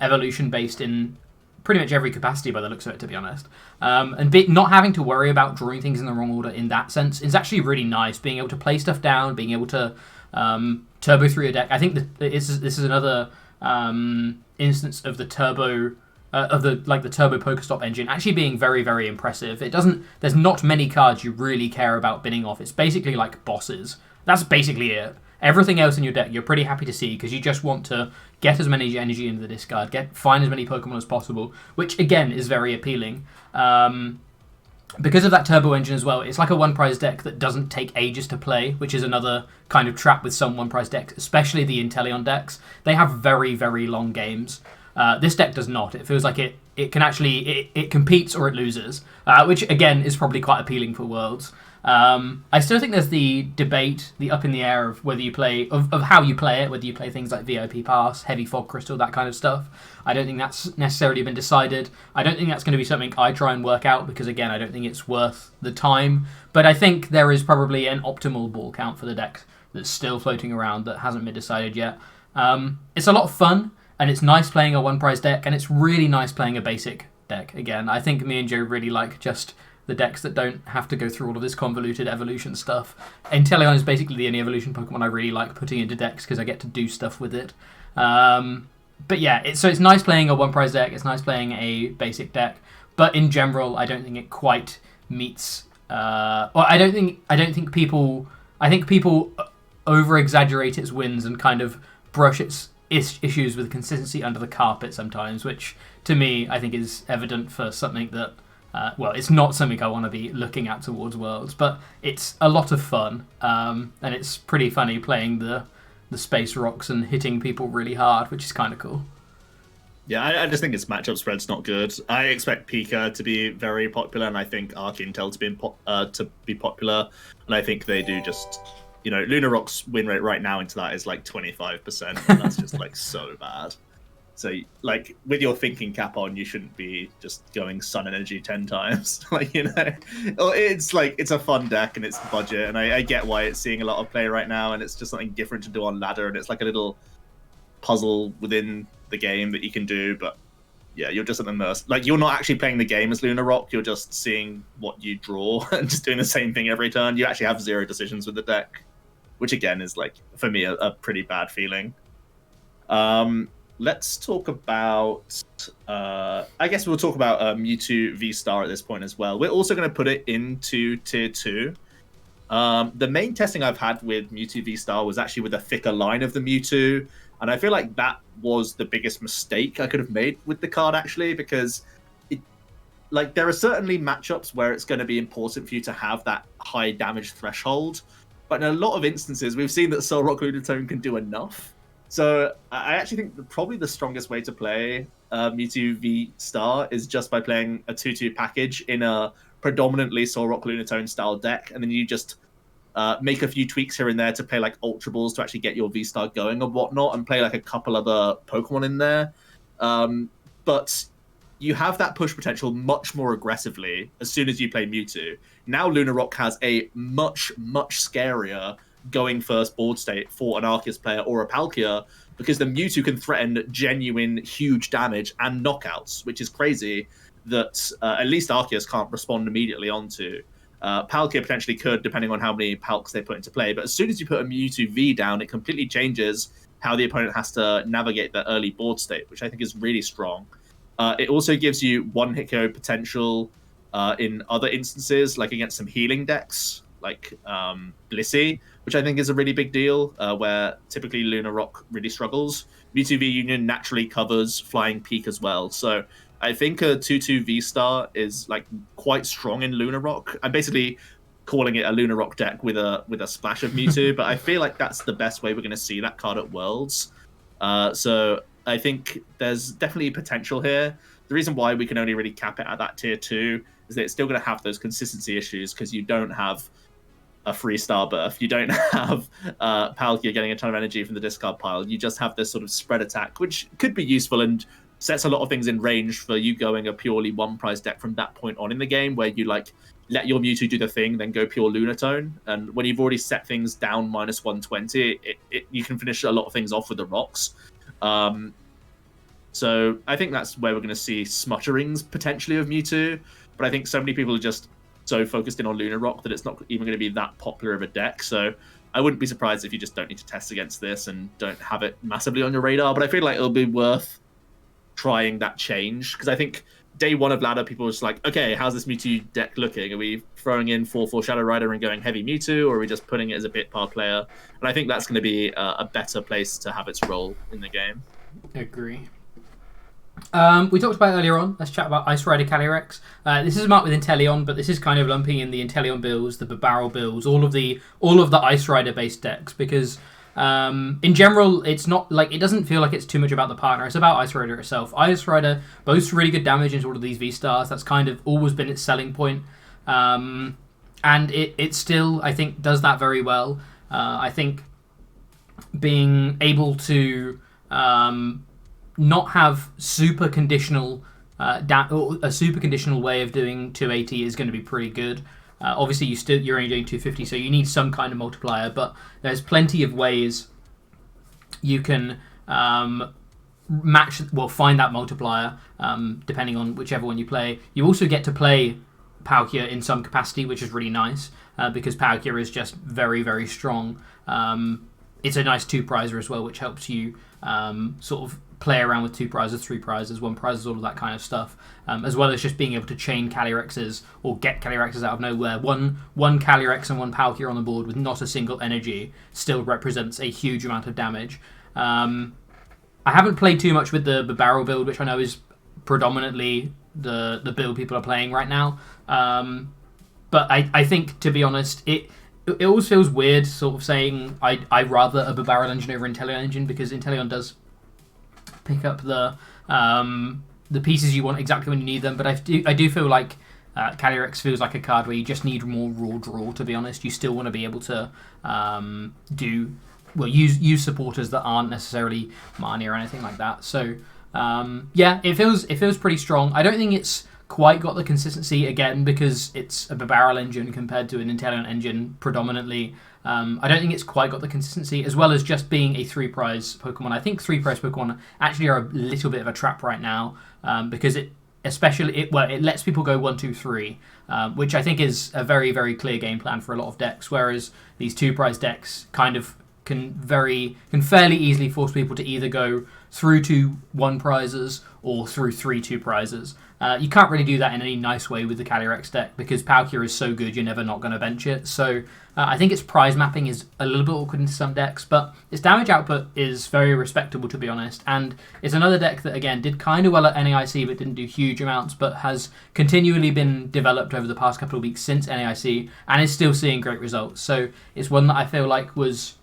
evolution based in pretty much every capacity by the looks of it, to be honest. And not having to worry about drawing things in the wrong order in that sense is actually really nice. Being able to play stuff down, being able to turbo through your deck. I think that this is another instance of the turbo the turbo Pokestop engine actually being very, very impressive. There's not many cards you really care about binning off. It's basically like bosses. That's basically it. Everything else in your deck you're pretty happy to see because you just want to get as many energy into the discard, find as many Pokemon as possible, which again is very appealing. Because of that turbo engine as well, it's like a one prize deck that doesn't take ages to play, which is another kind of trap with some one prize decks, especially the Inteleon decks. They have very, very long games. This deck does not. It feels like it can actually it competes or it loses, which again is probably quite appealing for Worlds. I still think there's the debate, the up in the air of whether you play of how you play it, whether you play things like VIP Pass, Heavy Fog Crystal, that kind of stuff. I don't think that's necessarily been decided. I don't think that's going to be something I try and work out because again I don't think it's worth the time. But I think there is probably an optimal ball count for the deck that's still floating around that hasn't been decided yet. It's a lot of fun. And it's nice playing a one-prize deck, and it's really nice playing a basic deck. Again, I think me and Joe really like just the decks that don't have to go through all of this convoluted evolution stuff. Inteleon is basically the only evolution Pokemon I really like putting into decks because I get to do stuff with it. But yeah, it's nice playing a one-prize deck. It's nice playing a basic deck. but in general, I don't think it quite meets. I think people over exaggerate its wins and kind of brush its issues with consistency under the carpet sometimes, which to me I think is evident for something that. It's not something I want to be looking at towards Worlds, but it's a lot of fun, and it's pretty funny playing the space rocks and hitting people really hard, which is kind of cool. Yeah, I just think its matchup spread's not good. I expect Pika to be very popular, and I think Arc Intel to be popular, and I think they do just... Lunarock's win rate right now into that is like 25%, and that's just like so bad. So, like, with your thinking cap on, you shouldn't be just going Sun Energy 10 times. It's a fun deck and it's budget, and I get why it's seeing a lot of play right now, and it's just something different to do on ladder, and it's like a little puzzle within the game that you can do, but yeah, you're just at the mercy. Like, you're not actually playing the game as Lunarock, you're just seeing what you draw and just doing the same thing every turn. You actually have 0 decisions with the deck, which again is, like, for me, a pretty bad feeling. Let's talk about... I guess we'll talk about Mewtwo V-Star at this point as well. We're also going to put it into Tier 2. The main testing I've had with Mewtwo V-Star was actually with a thicker line of the Mewtwo, and I feel like that was the biggest mistake I could have made with the card, actually, because there are certainly matchups where it's going to be important for you to have that high damage threshold, but in a lot of instances, we've seen that Solrock Lunatone can do enough. So I actually think probably the strongest way to play Mewtwo V-Star is just by playing a 2-2 package in a predominantly Solrock Lunatone style deck, and then you just make a few tweaks here and there to play like Ultra Balls to actually get your V-Star going and whatnot, and play like a couple other Pokemon in there. But you have that push potential much more aggressively as soon as you play Mewtwo. Now Lunarock has a much, much scarier going first board state for an Arceus player or a Palkia, because the Mewtwo can threaten genuine huge damage and knockouts, which is crazy that at least Arceus can't respond immediately onto. Palkia potentially could, depending on how many Palks they put into play, but as soon as you put a Mewtwo V down, it completely changes how the opponent has to navigate the early board state, which I think is really strong. It also gives you one hit KO potential in other instances, like against some healing decks, like Blissey, which I think is a really big deal, where typically Lunarock really struggles. Mewtwo V Union naturally covers Flying Peak as well, so I think a 2-2 V-Star is like quite strong in Lunarock. I'm basically calling it a Lunarock deck with a splash of Mewtwo, but I feel like that's the best way we're going to see that card at Worlds. So I think there's definitely potential here. The reason why we can only really cap it at that Tier 2 is that it's still going to have those consistency issues, because you don't have a free star burst. You don't have Palkia getting a ton of energy from the discard pile. You just have this sort of spread attack, which could be useful and sets a lot of things in range for you going a purely one prize deck from that point on in the game, where you like let your Mewtwo do the thing, then go pure Lunatone. And when you've already set things down minus 120, you can finish a lot of things off with the rocks. So I think that's where we're going to see smutterings potentially of Mewtwo. But I think so many people are just so focused in on Lunarock that it's not even going to be that popular of a deck. So I wouldn't be surprised if you just don't need to test against this and don't have it massively on your radar. But I feel like it'll be worth trying that change, because I think day one of ladder, people are just like, okay, how's this Mewtwo deck looking? Are we throwing in 4/4 Shadow Rider and going heavy Mewtwo, or are we just putting it as a bit par player? And I think that's going to be a better place to have its role in the game. Agree. We talked about it earlier on. Let's chat about Ice Rider Calyrex. This is marked with Inteleon, but this is kind of lumping in the Inteleon builds, the Barrel builds, all of the Ice Rider based decks, because in general, it's not like, it doesn't feel like it's too much about the partner. It's about Ice Rider itself. Ice Rider boasts really good damage into all of these V-Stars. That's kind of always been its selling point. And it still, I think, does that very well. I think being able to not have super conditional a super conditional way of doing 280 is going to be pretty good. Obviously, you're only doing 250, so you need some kind of multiplier, but there's plenty of ways you can find that multiplier, depending on whichever one you play. You also get to play Palkia in some capacity, which is really nice, because Palkia is just very, very strong. It's a nice two-prizer as well, which helps you sort of play around with 2 prizes, 3 prizes, 1 prizes, all of that kind of stuff, as well as just being able to chain Calyrexes or get Calyrexes out of nowhere. One Calyrex and 1 Palkia on the board with not a single energy still represents a huge amount of damage. I haven't played too much with the barrel build, which I know is predominantly the build people are playing right now. But I think, to be honest, it always feels weird sort of saying I rather a barrel engine over Inteleon engine, because Inteleon does pick up the pieces you want exactly when you need them. But I do feel like Calyrex feels like a card where you just need more raw draw, to be honest. You still want to be able to use supporters that aren't necessarily Marnie or anything like that. So yeah, it feels pretty strong. I don't think it's quite got the consistency, again, because it's a barrel engine compared to an Inteleon engine predominantly. I don't think it's quite got the consistency, as well as just being a 3-prize Pokemon. I think 3-prize Pokemon actually are a little bit of a trap right now, because it lets people go 1, 2, 3, which I think is a very, very clear game plan for a lot of decks, whereas these 2-prize decks kind of can fairly easily force people to either go through to 1 prizes or through 3 2 prizes. You can't really do that in any nice way with the Calyrex deck, because Palkia is so good you're never not going to bench it. So I think its prize mapping is a little bit awkward in some decks, but its damage output is very respectable, to be honest. And it's another deck that, again, did kind of well at NAIC but didn't do huge amounts, but has continually been developed over the past couple of weeks since NAIC and is still seeing great results. So it's one that I feel like was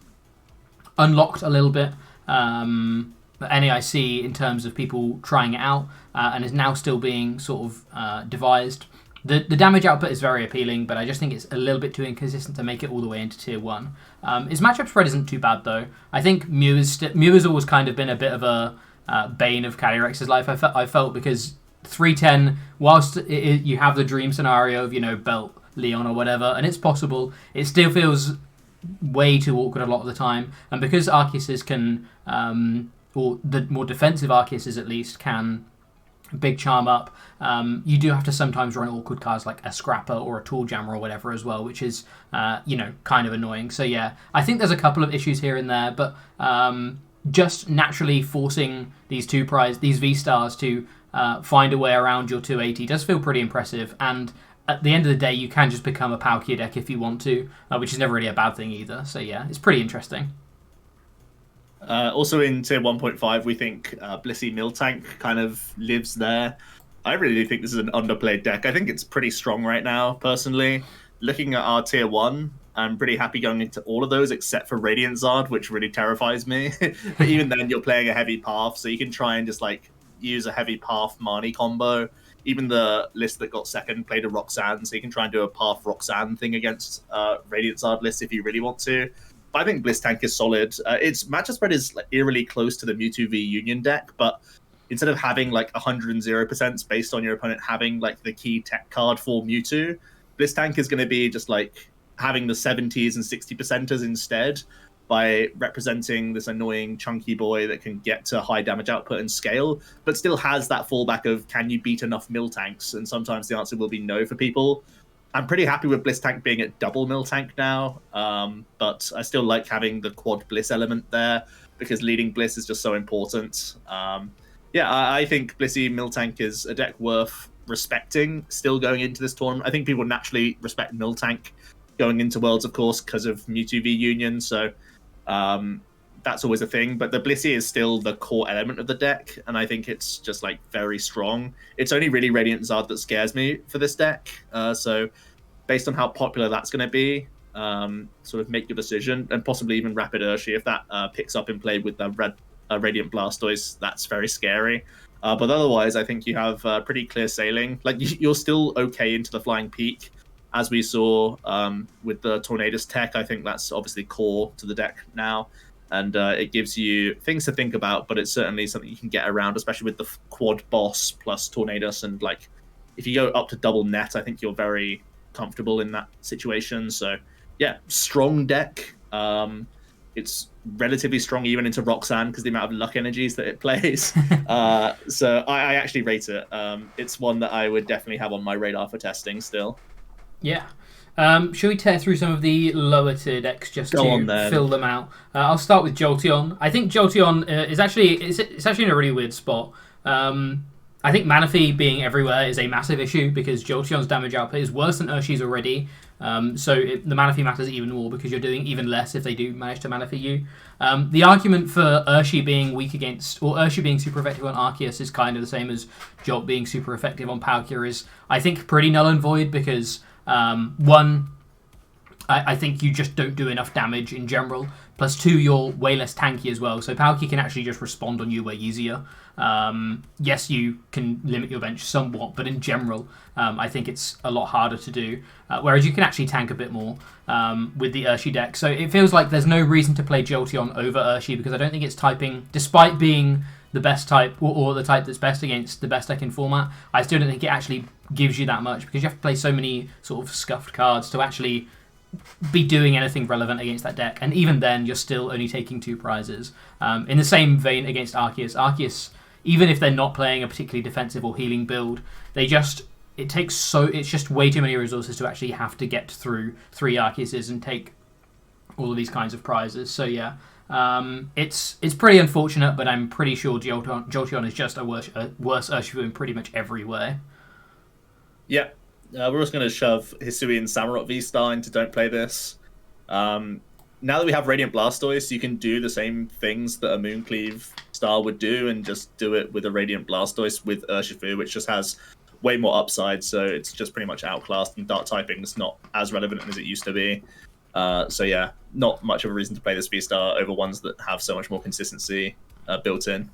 unlocked a little bit at NAIC in terms of people trying it out, and is now still being sort of devised. The damage output is very appealing, but I just think it's a little bit too inconsistent to make it all the way into Tier 1. His matchup spread isn't too bad, though. I think Mew has always kind of been a bit of a bane of Calyrex's life, I felt, because 310, whilst you have the dream scenario of, belt Leon or whatever, and it's possible, it still feels way too awkward a lot of the time. And because Arceuses can, or the more defensive Arceuses at least, can big charm up, you do have to sometimes run awkward cards like a Scrapper or a Tool Jammer or whatever as well, which is, kind of annoying. So yeah, I think there's a couple of issues here and there, but just naturally forcing these V-Stars to find a way around your 280 does feel pretty impressive. And at the end of the day, you can just become a Palkia deck if you want to, which is never really a bad thing either. So yeah, it's pretty interesting. Also in Tier 1.5, we think Blissey Miltank kind of lives there. I really think this is an underplayed deck. I think it's pretty strong right now, personally. Looking at our Tier 1, I'm pretty happy going into all of those except for Radiant Zard, which really terrifies me. But even then, you're playing a heavy path, so you can try and just use a heavy path Marnie combo. Even the list that got second played a Roxanne, so you can try and do a path Roxanne thing against Radiant Zard list if you really want to. But I think Bliss Tank is solid. Its matchup spread is eerily close to the Mewtwo v Union deck, but instead of having 100% based on your opponent having the key tech card for Mewtwo, Bliss Tank is going to be just having the 70s and 60%ers instead, by representing this annoying chunky boy that can get to high damage output and scale, but still has that fallback of, can you beat enough Miltanks? And sometimes the answer will be no for people. I'm pretty happy with Bliss Tank being at double Miltank now, but I still like having the quad Bliss element there, because leading Bliss is just so important. I think Blissey Miltank is a deck worth respecting still going into this tournament. I think people naturally respect Miltank going into Worlds, of course, because of Mewtwo v Union, so that's always a thing. But the Blissey is still the core element of the deck, and I think it's just very strong. It's only really Radiant Zard that scares me for this deck. So based on how popular that's going to be, sort of make your decision, and possibly even Rapid Urshifu if that picks up in play with the Radiant Blastoise. That's very scary. But otherwise, I think you have pretty clear sailing. You're still okay into the Flying Peak, as we saw with the Tornadus tech. I think that's obviously core to the deck now, and it gives you things to think about, but it's certainly something you can get around, especially with the quad boss plus Tornadus. And if you go up to double net, I think you're very comfortable in that situation. So yeah, strong deck. It's relatively strong even into Roxanne because the amount of luck energies that it plays. So I actually rate it. It's one that I would definitely have on my radar for testing still. Yeah. Shall we tear through some of the lower tier decks just Go to on, then. fill them out? I'll start with Jolteon. I think Jolteon is actually in a really weird spot. I think Manaphy being everywhere is a massive issue because Jolteon's damage output is worse than Urshi's already. The Manaphy matters even more because you're doing even less if they do manage to Manaphy you. The argument for Urshi being weak against, or Urshi being super effective on Arceus is kind of the same as Jolt being super effective on Palkia is, I think, pretty null and void because, one, I think you just don't do enough damage in general. Plus two, you're way less tanky as well. So Palkia can actually just respond on you way easier. Yes, you can limit your bench somewhat, but in general, I think it's a lot harder to do. Whereas you can actually tank a bit more with the Urshi deck. So it feels like there's no reason to play Jolteon over Urshi because I don't think it's typing, despite being the best type or the type that's best against the best deck in format, I still don't think it actually gives you that much because you have to play so many sort of scuffed cards to actually be doing anything relevant against that deck, and even then you're still only taking 2 prizes. In the same vein against Arceus, even if they're not playing a particularly defensive or healing build, it's just way too many resources to actually have to get through 3 Arceuses and take all of these kinds of prizes. So yeah, it's pretty unfortunate, but I'm pretty sure Jolteon is just a worse Urshifu in pretty much every way. Yeah. We're also going to shove Hisui and Samurott V-Star into Don't Play This. Now that we have Radiant Blastoise, you can do the same things that a Mooncleave Star would do and just do it with a Radiant Blastoise with Urshifu, which just has way more upside, so it's just pretty much outclassed, and Dark typing is not as relevant as it used to be. So yeah, not much of a reason to play this V-Star over ones that have so much more consistency built in.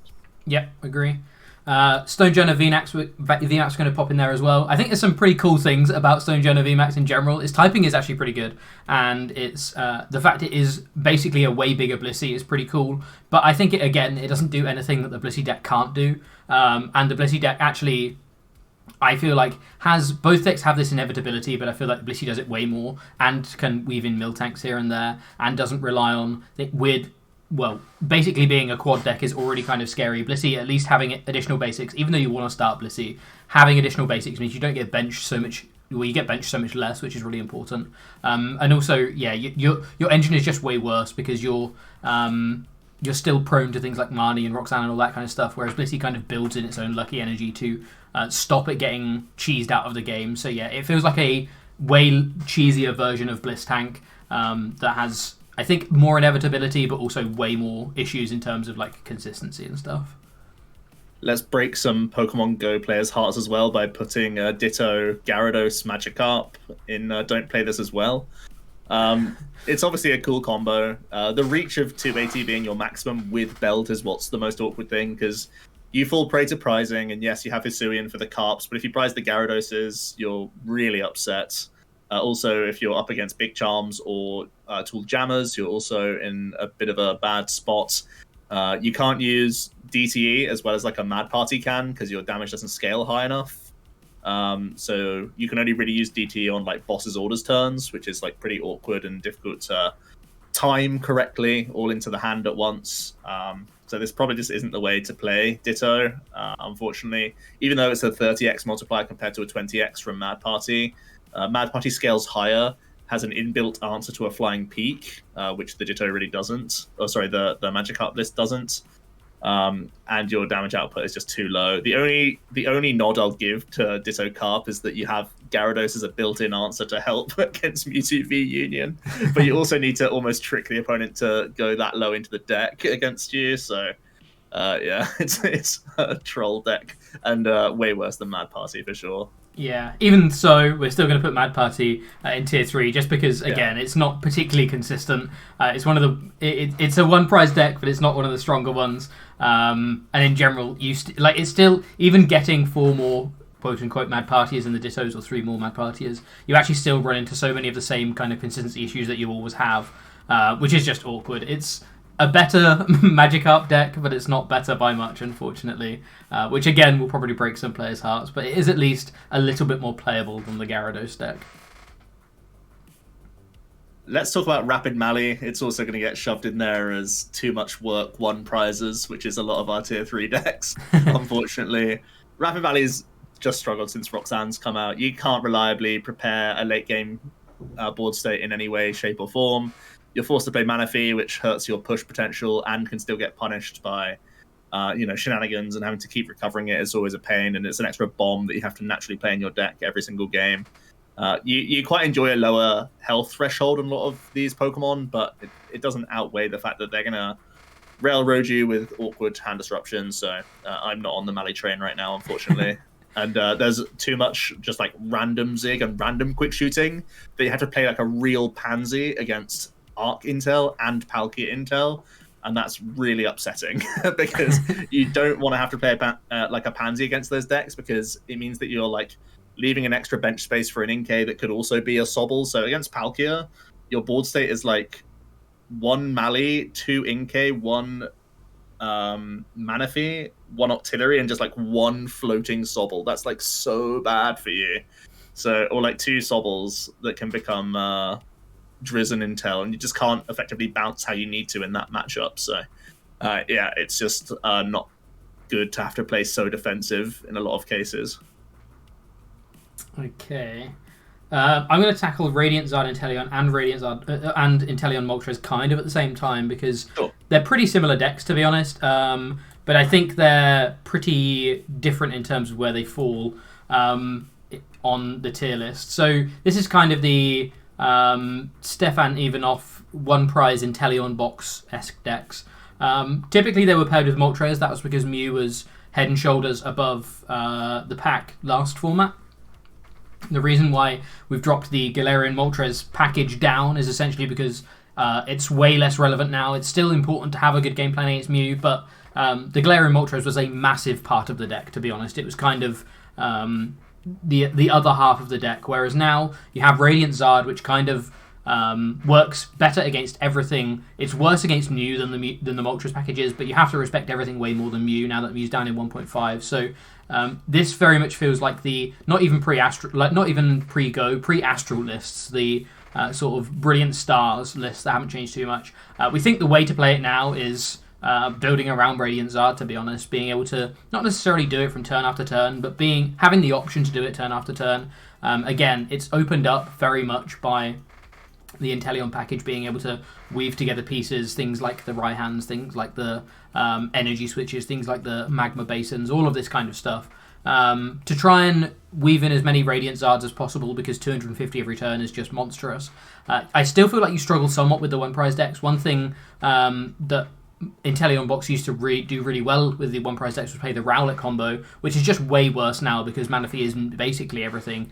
Yep, agree. Stonejourner VMAX going to pop in there as well. I think there's some pretty cool things about Stonejourner VMAX in general. Its typing is actually pretty good, and it's the fact it is basically a way bigger Blissey is pretty cool. But I think it doesn't do anything that the Blissey deck can't do. And the Blissey deck actually, I feel like, both decks have this inevitability, but I feel like Blissey does it way more and can weave in Miltanks here and there and doesn't rely on the weird. Well, basically being a quad deck is already kind of scary. Blissey, at least having additional basics, even though you want to start Blissey, having additional basics means you don't get benched so much. Well, you get benched so much less, which is really important. And also, yeah, your engine is just way worse because you're still prone to things like Marnie and Roxanne and all that kind of stuff, whereas Blissey kind of builds in its own lucky energy to stop it getting cheesed out of the game. So yeah, it feels like a way cheesier version of Bliss Tank that has, I think, more inevitability, but also way more issues in terms of like consistency and stuff. Let's break some Pokemon Go players' hearts as well by putting Ditto, Gyarados, Magikarp in Don't Play This as well. It's obviously a cool combo. The reach of 280 being your maximum with Belt is what's the most awkward thing, because you fall prey to prizing, and yes, you have Hisuian for the Carps, but if you prize the Gyaradoses, you're really upset. Also, if you're up against Big Charms or Tool Jammers, you're also in a bit of a bad spot. You can't use DTE as well as like a Mad Party can because your damage doesn't scale high enough. So you can only really use DTE on like boss's orders turns, which is like pretty awkward and difficult to time correctly all into the hand at once. So this probably just isn't the way to play Ditto, unfortunately. Even though it's a 30x multiplier compared to a 20x from Mad Party. Mad Party scales higher, has an inbuilt answer to a Flying Peak, which the Ditto really doesn't. Oh, sorry, the Magikarp list doesn't. And your damage output is just too low. The only nod I'll give to Ditto Carp is that you have Gyarados as a built-in answer to help against Mewtwo v Union, but you also need to almost trick the opponent to go that low into the deck against you. So yeah, it's a troll deck and way worse than Mad Party for sure. Yeah, even so, we're still going to put Mad Party in tier 3 just because, again, it's not particularly consistent. It's one of the it's a one prize deck, but it's not one of the stronger ones. And in general, it's still, even getting 4 more quote unquote Mad Partiers in the Dittos or 3 more Mad Partiers, you actually still run into so many of the same kind of consistency issues that you always have, which is just awkward. It's a better Magikarp deck, but it's not better by much, unfortunately. Which, again, will probably break some players' hearts, but it is at least a little bit more playable than the Gyarados deck. Let's talk about Rapid Mally. It's also going to get shoved in there as too much work 1 prizes, which is a lot of our tier 3 decks, unfortunately. Rapid Mally's just struggled since Roxanne's come out. You can't reliably prepare a late game board state in any way, shape, or form. You're forced to play Manaphy, which hurts your push potential and can still get punished by shenanigans, and having to keep recovering it is always a pain, and it's an extra bomb that you have to naturally play in your deck every single game. You quite enjoy a lower health threshold in a lot of these Pokemon, but it doesn't outweigh the fact that they're going to railroad you with awkward hand disruptions, so I'm not on the Mally train right now, unfortunately. And there's too much just like random Zig and random quick shooting that you have to play like a real pansy against Arc Intel and Palkia Intel, and that's really upsetting because you don't want to have to play like a pansy against those decks, because it means that you're like leaving an extra bench space for an Inkay that could also be a Sobble. So against Palkia, your board state is like 1 Mally, 2 Inkay, 1 Manaphy, 1 Octillery, and just like 1 floating Sobble. That's like so bad for you. So, or like 2 Sobbles that can become Drizz and Intel, and you just can't effectively bounce how you need to in that matchup. So, yeah, it's just not good to have to play so defensive in a lot of cases. Okay. I'm going to tackle Radiant Zard Inteleon and Radiant Zard and Inteleon Moltres kind of at the same time, because they're pretty similar decks, to be honest. But I think they're pretty different in terms of where they fall on the tier list. So this is kind of the Stefan Ivanov one prize Inteleon box-esque decks. Typically they were paired with Moltres. That was because Mew was head and shoulders above the pack last format. The reason why we've dropped the Galarian Moltres package down is essentially because it's way less relevant now. It's still important to have a good game plan against Mew, but the Galarian Moltres was a massive part of the deck, to be honest. It was kind of the other half of the deck, whereas now you have Radiant Zard, which kind of works better against everything. It's worse against Mew than the Moltres package is, but you have to respect everything way more than Mew now that Mew's down in 1.5. So this very much feels like the not even pre-Astral lists, the sort of Brilliant Stars lists that haven't changed too much. We think the way to play it now is building around Radiant Zard, to be honest, being able to not necessarily do it from turn after turn, but having the option to do it turn after turn. Again, it's opened up very much by the Inteleon package being able to weave together pieces, things like the Raihans, things like the energy switches, things like the magma basins, all of this kind of stuff, to try and weave in as many Radiant Zards as possible, because 250 every turn is just monstrous. I still feel like you struggle somewhat with the one prize decks. One thing that Inteleon box used to do really well with the one prize decks was play the Rowlet combo, which is just way worse now because Manaphy is basically everything,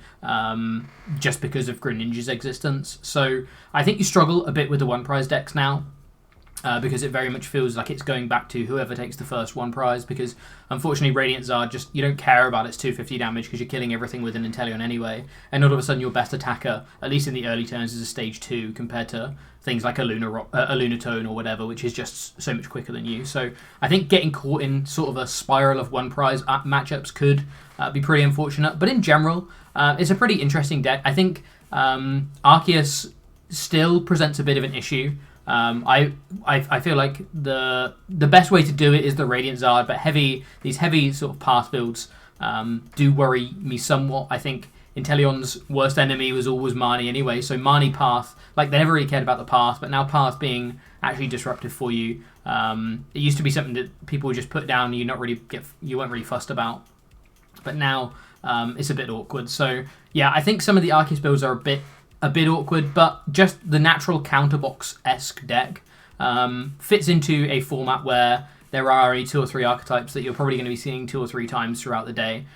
just because of Greninja's existence. So I think you struggle a bit with the one prize decks now, because it very much feels like it's going back to whoever takes the first one prize, because unfortunately Radiant Zard, just you don't care about its 250 damage because you're killing everything with an Inteleon anyway, and all of a sudden your best attacker, at least in the early turns, is a stage 2 compared to things like a Lunarock, a Lunatone or whatever, which is just so much quicker than you. So I think getting caught in sort of a spiral of one prize matchups could be pretty unfortunate, but in general it's a pretty interesting deck. I think Arceus still presents a bit of an issue. I feel like the best way to do it is the Radiant Zard, but these heavy sort of path builds do worry me somewhat. I think Inteleon's worst enemy was always Marnie anyway, so Marnie path, like they never really cared about the path, but now path being actually disruptive for you, it used to be something that people would just put down and you weren't really fussed about, but now it's a bit awkward. So yeah, I think some of the Arceus builds are a bit awkward, but just the natural counterbox-esque deck fits into a format where there are only 2 or 3 archetypes that you're probably going to be seeing 2 or 3 times throughout the day.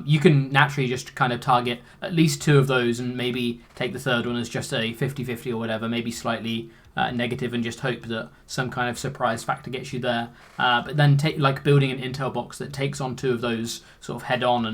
You can naturally just kind of target at least 2 of those and maybe take the third one as just a 50-50 or whatever, maybe slightly negative, and just hope that some kind of surprise factor gets you there. But then building an intel box that takes on 2 of those sort of head on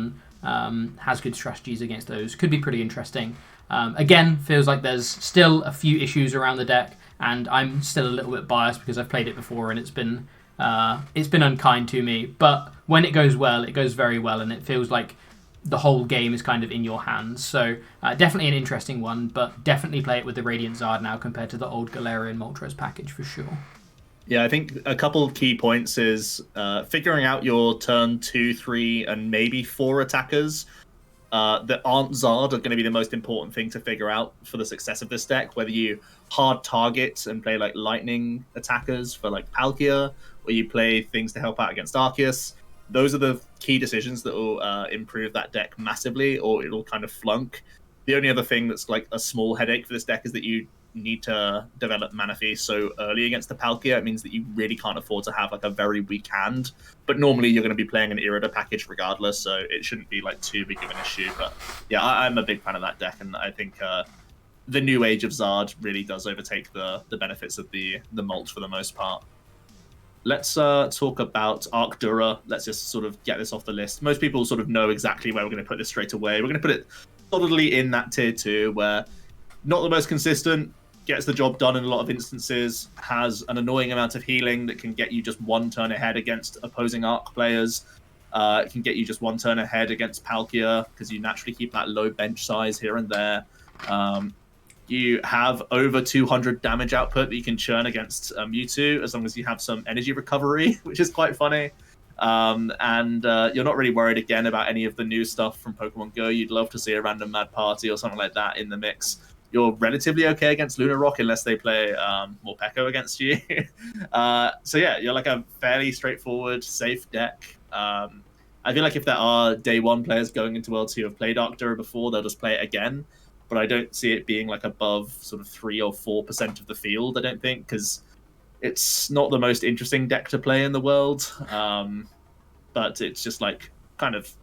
and has good strategies against those could be pretty interesting. Again, feels like there's still a few issues around the deck, and I'm still a little bit biased because I've played it before and it's been unkind to me. But when it goes well, it goes very well, and it feels like the whole game is kind of in your hands. So definitely an interesting one, but definitely play it with the Radiant Zard now compared to the old Galarian Moltres package for sure. Yeah, I think a couple of key points is figuring out your turn 2, 3, and maybe 4 attackers that aren't Zard are going to be the most important thing to figure out for the success of this deck. Whether you hard target and play like lightning attackers for like Palkia, or you play things to help out against Arceus, those are the key decisions that will improve that deck massively, or it'll kind of flunk. The only other thing that's like a small headache for this deck is that you need to develop Manaphy so early against the Palkia. It means that you really can't afford to have like a very weak hand. But normally you're going to be playing an Irida package regardless, so it shouldn't be like too big of an issue. But yeah, I'm a big fan of that deck, and I think the new age of Zard really does overtake the benefits of the Molt for the most part. Let's talk about Arc Dura. Let's just sort of get this off the list. Most people sort of know exactly where we're going to put this straight away. We're going to put it solidly in that tier 2, where not the most consistent, gets the job done in a lot of instances, has an annoying amount of healing that can get you just one turn ahead against opposing Arc players. It can get you just one turn ahead against Palkia, because you naturally keep that low bench size here and there. You have over 200 damage output that you can churn against Mewtwo, as long as you have some energy recovery, which is quite funny. And you're not really worried again about any of the new stuff from Pokemon Go. You'd love to see a random Mad Party or something like that in the mix. You're relatively okay against Lunarock unless they play Morpeko against you. So yeah, you're like a fairly straightforward, safe deck. I feel like if there are day one players going into Worlds who have played Arc Dura before, they'll just play it again. But I don't see it being like above sort of 3 or 4% of the field, I don't think, because it's not the most interesting deck to play in the world. But it's just like kind of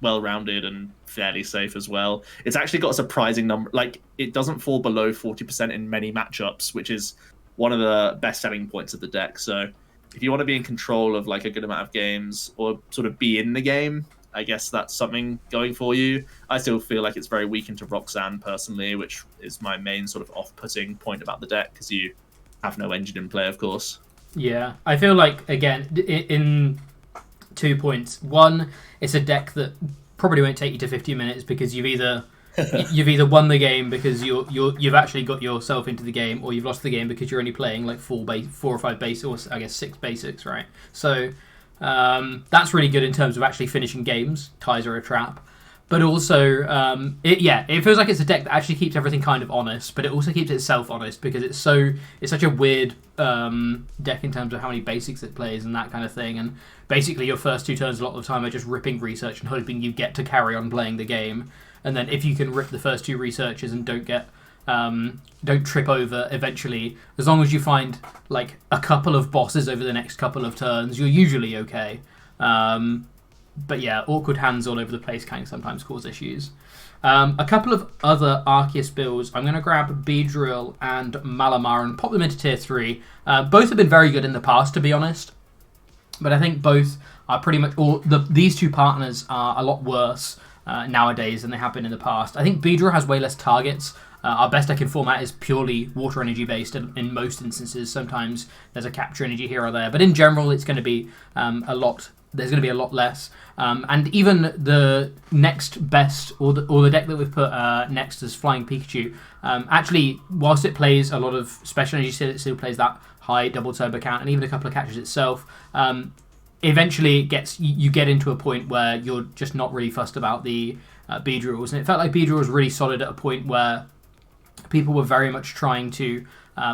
well-rounded and fairly safe as well. It's actually got a surprising number. Like, it doesn't fall below 40% in many matchups, which is one of the best selling points of the deck. So if you want to be in control of like a good amount of games, or sort of be in the game, I guess that's something going for you. I still feel like it's very weak into Roxanne personally, which is my main sort of off-putting point about the deck, because you have no engine in play, of course. Yeah, I feel like, again, in 2 points. One, it's a deck that probably won't take you to 50 minutes, because you've either won the game because you've actually got yourself into the game, or you've lost the game because you're only playing like 4 or 5 basics, or I guess 6 basics, right? So that's really good in terms of actually finishing games. Ties are a trap. But also, it feels like it's a deck that actually keeps everything kind of honest, but it also keeps itself honest, because it's such a weird deck in terms of how many basics it plays and that kind of thing. And basically, your first 2 turns a lot of the time are just ripping research and hoping you get to carry on playing the game. And then if you can rip the first 2 researches and don't trip over eventually, as long as you find like a couple of bosses over the next couple of turns, you're usually okay. But yeah, awkward hands all over the place can sometimes cause issues. A couple of other Arceus builds. I'm going to grab Beedrill and Malamar and pop them into tier 3. Both have been very good in the past, to be honest. But I think both are pretty much... these 2 partners are a lot worse nowadays than they have been in the past. I think Beedrill has way less targets. Our best deck in format is purely water energy based in most instances. Sometimes there's a capture energy here or there. But in general, it's going to be there's going to be a lot less. And even the next best, or the deck that we've put next as Flying Pikachu, actually, whilst it plays a lot of special energy, it still plays that high double turbo count, and even a couple of catches itself. Eventually, you get into a point where you're just not really fussed about the Beedrills. And it felt like Beedrill was really solid at a point where people were very much trying to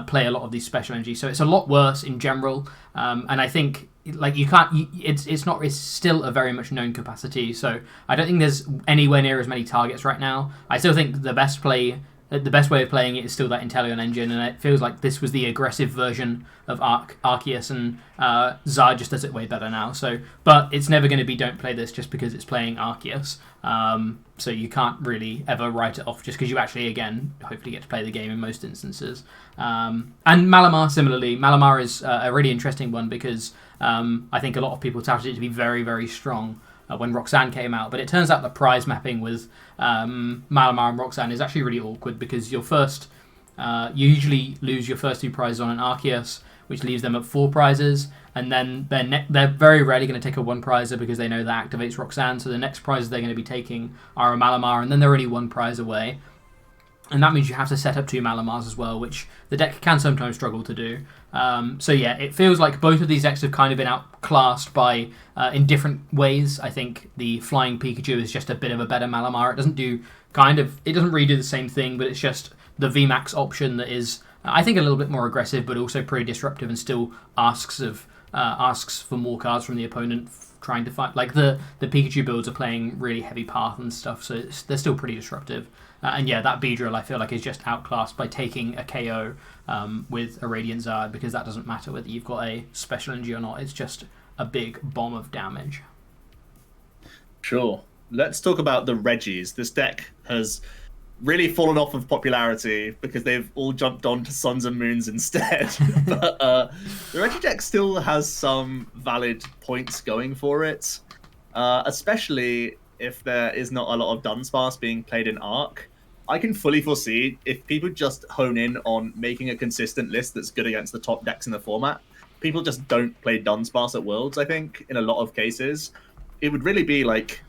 play a lot of these special energy. So it's a lot worse in general. And I think... like, you can't... It's still a very much known capacity, so I don't think there's anywhere near as many targets right now. I still think the best way of playing it is still that Inteleon engine, and it feels like this was the aggressive version of Arceus, and Zard just does it way better now. So, but it's never going to be don't play this just because it's playing Arceus. So you can't really ever write it off just because you actually, again, hopefully get to play the game in most instances. And Malamar, similarly. Malamar is a really interesting one because I think a lot of people touted it to be very, very strong when Roxanne came out. But it turns out the prize mapping with Malamar and Roxanne is actually really awkward because you usually lose your first 2 prizes on an Arceus, which leaves them at 4 prizes. And then they're very rarely going to take a 1 prizer because they know that activates Roxanne. So the next prizes they're going to be taking are a Malamar, and then they're only 1 prize away. and that means you have to set up 2 Malamars as well, which the deck can sometimes struggle to do. So yeah, it feels like both of these decks have kind of been outclassed by in different ways. I think the Flying Pikachu is just a bit of a better Malamar. It doesn't really do the same thing, but it's just the VMAX option that is, I think, a little bit more aggressive, but also pretty disruptive, and still asks for more cards from the opponent trying to fight. Like the Pikachu builds are playing really heavy path and stuff, so they're still pretty disruptive. And yeah, that Beedrill I feel like is just outclassed by taking a KO with a Radiant Zard, because that doesn't matter whether you've got a special energy or not. It's just a big bomb of damage. Sure. Let's talk about the Reggies. This deck has really fallen off of popularity because they've all jumped on to Suns and Moons instead. But the Reggie deck still has some valid points going for it, especially if there is not a lot of Dunsparce being played in Arc. I can fully foresee if people just hone in on making a consistent list that's good against the top decks in the format. People just don't play Dunsparce at Worlds, I think, in a lot of cases. It would really be like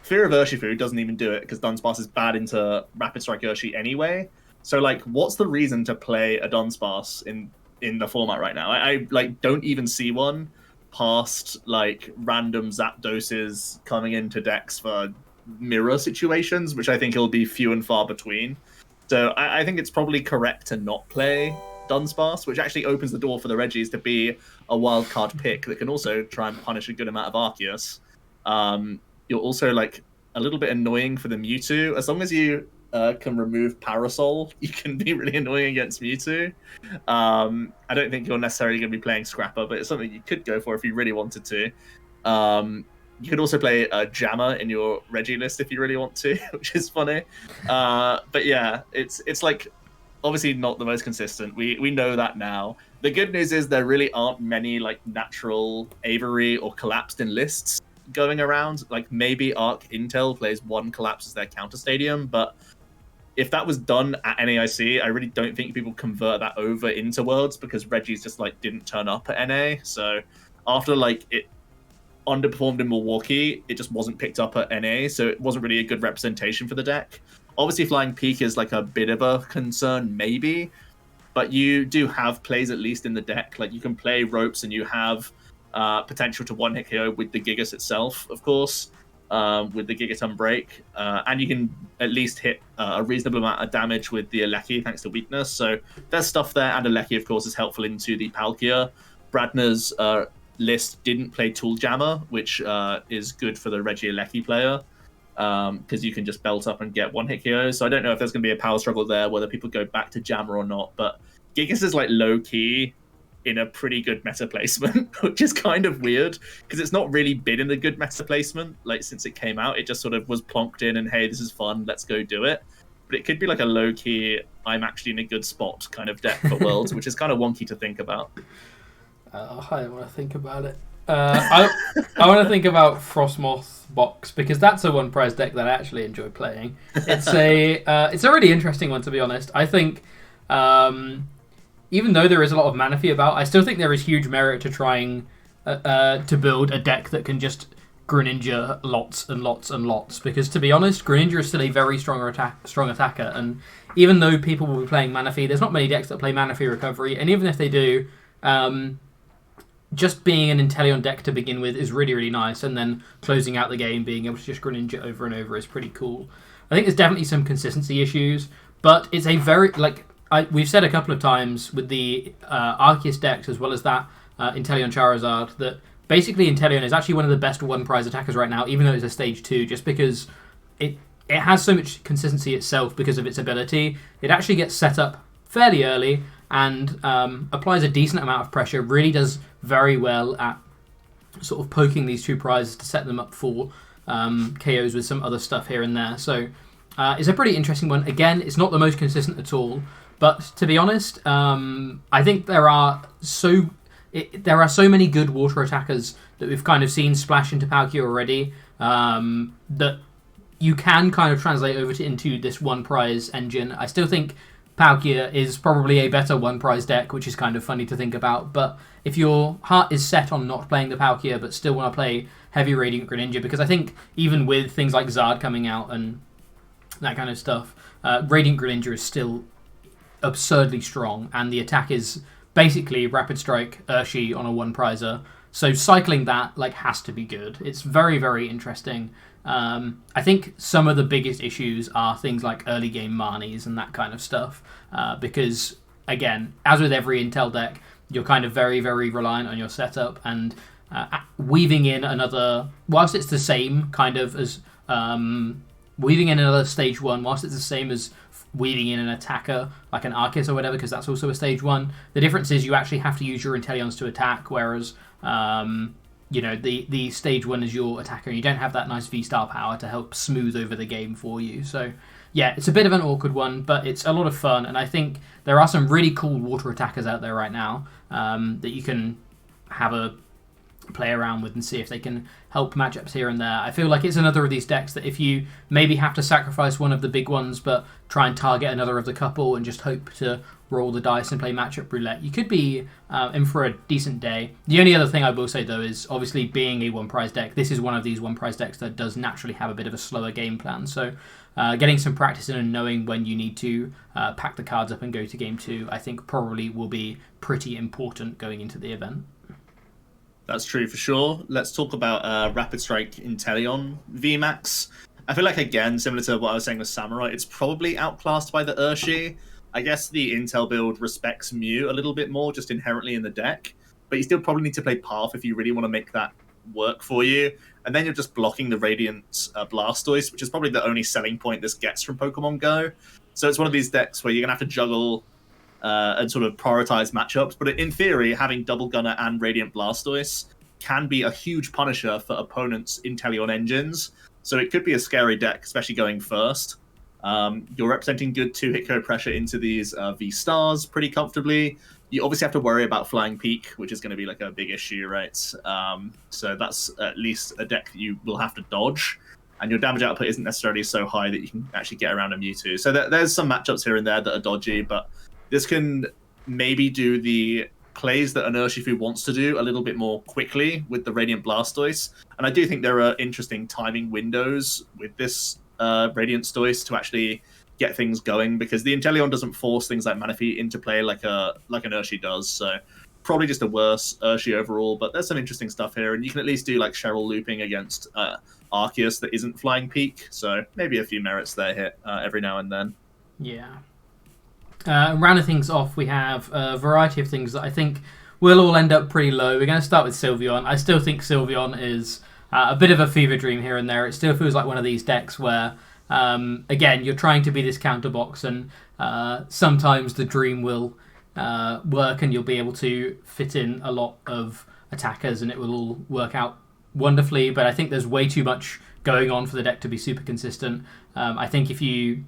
Fear of Urshifu doesn't even do it because Dunsparce is bad into Rapid Strike Urshi anyway. So, like, what's the reason to play a Dunsparce in the format right now? I like don't even see one past like random Zapdoses coming into decks for mirror situations, which I think it'll be few and far between. So I think it's probably correct to not play Dunsparce, which actually opens the door for the Reggies to be a wildcard pick that can also try and punish a good amount of Arceus. You're also like a little bit annoying for the Mewtwo. As long as you can remove Parasol, you can be really annoying against Mewtwo. I don't think you're necessarily going to be playing Scrapper, but it's something you could go for if you really wanted to. You could also play Jammer in your Reggie list if you really want to, which is funny. But yeah, it's like obviously not the most consistent. We know that now. The good news is there really aren't many like natural Avery or collapsed in lists going around. Like maybe Arc Intel plays one collapse as their counter stadium, but if that was done at NAIC, I really don't think people convert that over into Worlds because Reggie's just like didn't turn up at NA. So after like it underperformed in Milwaukee, it just wasn't picked up at NA, so it wasn't really a good representation for the deck. Obviously Flying Peak is like a bit of a concern maybe, but you do have plays at least in the deck. Like you can play Ropes and you have potential to one-hit KO with the Gigas itself, of course, with the Gigaton Break. And you can at least hit a reasonable amount of damage with the Alecki thanks to weakness. So there's stuff there, and Alecki, of course, is helpful into the Palkia. Bradner's list didn't play Tool Jammer, which is good for the Reggie Alecki player, because you can just belt up and get one-hit KOs. So I don't know if there's going to be a power struggle there, whether people go back to Jammer or not. But Gigas is like low-key in a pretty good meta placement, which is kind of weird because it's not really been in a good meta placement like since it came out. It just sort of was plonked in and hey, this is fun, let's go do it. But it could be like a low-key I'm actually in a good spot kind of deck for Worlds, which is kind of wonky to think about. I don't want to think about it. I want to think about Frostmoth Box because that's a one prize deck that I actually enjoy playing. It's a really interesting one, to be honest. I think even though there is a lot of Manaphy about, I still think there is huge merit to trying to build a deck that can just Greninja lots and lots and lots. Because to be honest, Greninja is still a very strong attacker, and even though people will be playing Manaphy, there's not many decks that play Manaphy Recovery, and even if they do, just being an Inteleon deck to begin with is really, really nice, and then closing out the game, being able to just Greninja over and over is pretty cool. I think there's definitely some consistency issues, but it's a very, we've said a couple of times with the Arceus decks as well as that Inteleon Charizard that basically Inteleon is actually one of the best one prize attackers right now, even though it's a stage 2, just because it has so much consistency itself because of its ability. It actually gets set up fairly early and applies a decent amount of pressure, really does very well at sort of poking these 2 prizes to set them up for KOs with some other stuff here and there. So it's a pretty interesting one. Again, it's not the most consistent at all, but to be honest, I think there are so many good water attackers that we've kind of seen splash into Palkia already that you can kind of translate over into this one prize engine. I still think Palkia is probably a better one prize deck, which is kind of funny to think about. But if your heart is set on not playing the Palkia but still want to play heavy Radiant Greninja, because I think even with things like Zard coming out and that kind of stuff. Radiant Greninja is still absurdly strong, and the attack is basically Rapid Strike Urshi on a one prizer. So cycling that has to be good. It's very, very interesting. I think some of the biggest issues are things like early game Marnies and that kind of stuff. Because, again, as with every Intel deck, you're kind of very, very reliant on your setup, and weaving in another... Whilst it's the same kind of as... weaving in another stage 1, whilst it's the same as weaving in an attacker like an Arceus or whatever, because that's also a stage 1, the difference is you actually have to use your Inteleons to attack, whereas... the stage 1 is your attacker, and you don't have that nice V-Star power to help smooth over the game for you. So, yeah, it's a bit of an awkward one, but it's a lot of fun, and I think there are some really cool water attackers out there right now that you can have a play around with and see if they can help matchups here and there. I feel like it's another of these decks that if you maybe have to sacrifice one of the big ones but try and target another of the couple and just hope to roll the dice and play matchup roulette, you could be in for a decent day. The only other thing I will say though is obviously being a one prize deck, this is one of these one prize decks that does naturally have a bit of a slower game plan, so getting some practice in and knowing when you need to pack the cards up and go to game 2 I think probably will be pretty important going into the event. That's true for sure. Let's talk about Rapid Strike Inteleon VMAX. I feel like, again, similar to what I was saying with Samurai, it's probably outclassed by the Urshi. I guess the Intel build respects Mew a little bit more just inherently in the deck, but you still probably need to play Path if you really want to make that work for you. And then you're just blocking the Radiant Blastoise, which is probably the only selling point this gets from Pokemon Go. So it's one of these decks where you're going to have to juggle and sort of prioritize matchups. But in theory, having Double Gunner and Radiant Blastoise can be a huge punisher for opponents' Inteleon engines. So it could be a scary deck, especially going first. You're representing good 2-hit KO pressure into these V-Stars pretty comfortably. You obviously have to worry about Flying Peak, which is going to be like a big issue, right? So that's at least a deck that you will have to dodge. And your damage output isn't necessarily so high that you can actually get around a Mewtwo. So there's some matchups here and there that are dodgy, but this can maybe do the plays that an Urshifu wants to do a little bit more quickly with the Radiant Blastoise. And I do think there are interesting timing windows with this Radiant Stoise to actually get things going, because the Inteleon doesn't force things like Manaphy into play like an Urshi does. So probably just a worse Urshi overall, but there's some interesting stuff here. And you can at least do like Cheryl looping against Arceus that isn't Flying Peak. So maybe a few merits there hit every now and then. Yeah. Rounding things off, we have a variety of things that I think will all end up pretty low. We're going to start with Sylveon. I still think Sylveon is a bit of a fever dream here and there. It still feels like one of these decks where, again, you're trying to be this counter box, and sometimes the dream will work and you'll be able to fit in a lot of attackers and it will all work out wonderfully. But I think there's way too much going on for the deck to be super consistent. I think if you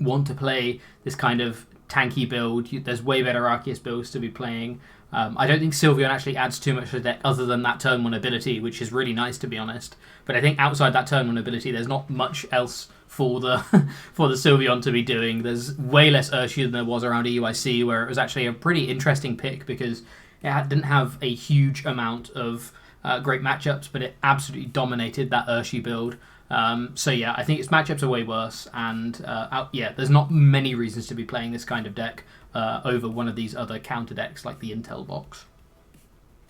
want to play this kind of tanky build, there's way better Arceus builds to be playing. I don't think Sylveon actually adds too much to the deck other than that turn 1 ability, which is really nice to be honest. But I think outside that turn 1 ability, there's not much else for the for the Sylveon to be doing. There's way less Urshi than there was around EUIC, where it was actually a pretty interesting pick because it didn't have a huge amount of great matchups, but it absolutely dominated that Urshi build. So yeah, I think its matchups are way worse, and there's not many reasons to be playing this kind of deck over one of these other counter decks like the Intel box.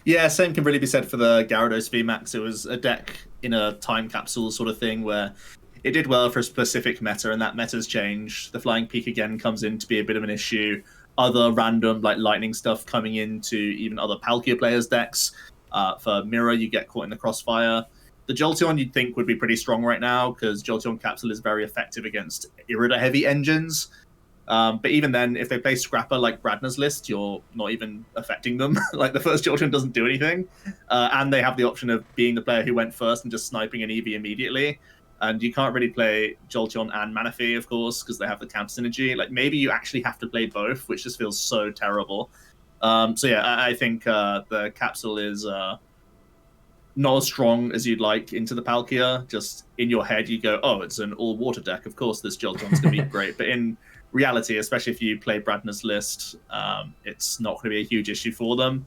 Yeah, same can really be said for the Gyarados VMAX. It was a deck in a time capsule sort of thing where it did well for a specific meta, and that meta's changed. The Flying Peak again comes in to be a bit of an issue. Other random like lightning stuff coming into even other Palkia players' decks. For Mirror, you get caught in the crossfire. The Jolteon you'd think would be pretty strong right now because Jolteon Capsule is very effective against Irida-heavy engines. But even then, if they play Scrapper like Bradner's list, you're not even affecting them. Like the first Jolteon doesn't do anything. And they have the option of being the player who went first and just sniping an EV immediately. And you can't really play Jolteon and Manaphy, of course, because they have the counter synergy. Like maybe you actually have to play both, which just feels so terrible. So yeah, I think the Capsule is not as strong as you'd like into the Palkia. Just in your head, you go, oh, it's an all-water deck. Of course, this Jolteon's going to be great. But in reality, especially if you play Bradner's list, it's not going to be a huge issue for them.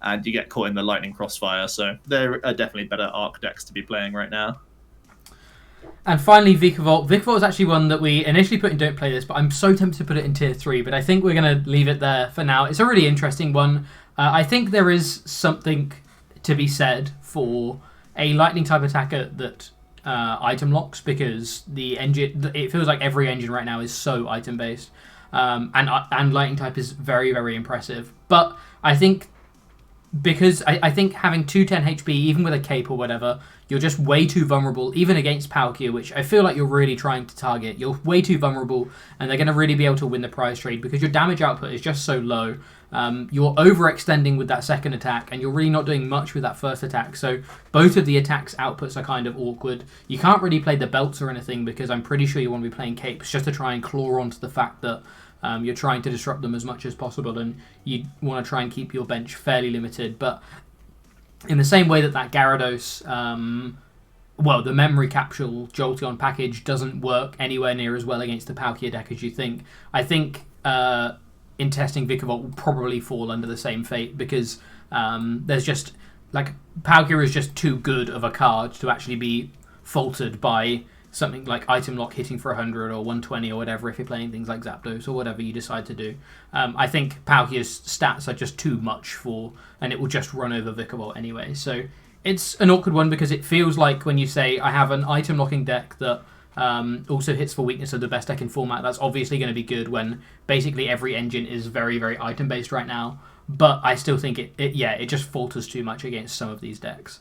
And you get caught in the lightning crossfire. So there are definitely better Arc decks to be playing right now. And finally, Vikavolt. Vikavolt is actually one that we initially put in Don't Play This, but I'm so tempted to put it in Tier 3, but I think we're going to leave it there for now. It's a really interesting one. I think there is something to be said for a lightning type attacker that item locks, because the engine, it feels like every engine right now is so item based, and lightning type is very, very impressive. But I think because I think having 210 HP, even with a cape or whatever, you're just way too vulnerable, even against Palkia, which I feel like you're really trying to target. You're way too vulnerable, and they're going to really be able to win the prize trade because your damage output is just so low. You're overextending with that second attack, and you're really not doing much with that first attack. So both of the attacks' outputs are kind of awkward. You can't really play the belts or anything because I'm pretty sure you want to be playing capes just to try and claw onto the fact that you're trying to disrupt them as much as possible, and you want to try and keep your bench fairly limited. But in the same way that Gyarados, the memory capsule Jolteon package doesn't work anywhere near as well against the Palkia deck as you think, I think in testing Vikavolt will probably fall under the same fate, because there's just, like, Palkia is just too good of a card to actually be faltered by something like item lock hitting for 100 or 120 or whatever if you're playing things like Zapdos or whatever you decide to do. I think Palkia's stats are just too much for, and it will just run over Vikavolt anyway. So it's an awkward one because it feels like when you say I have an item locking deck that also hits for weakness of the best deck in format, that's obviously going to be good when basically every engine is very, very item based right now. But I still think it just falters too much against some of these decks.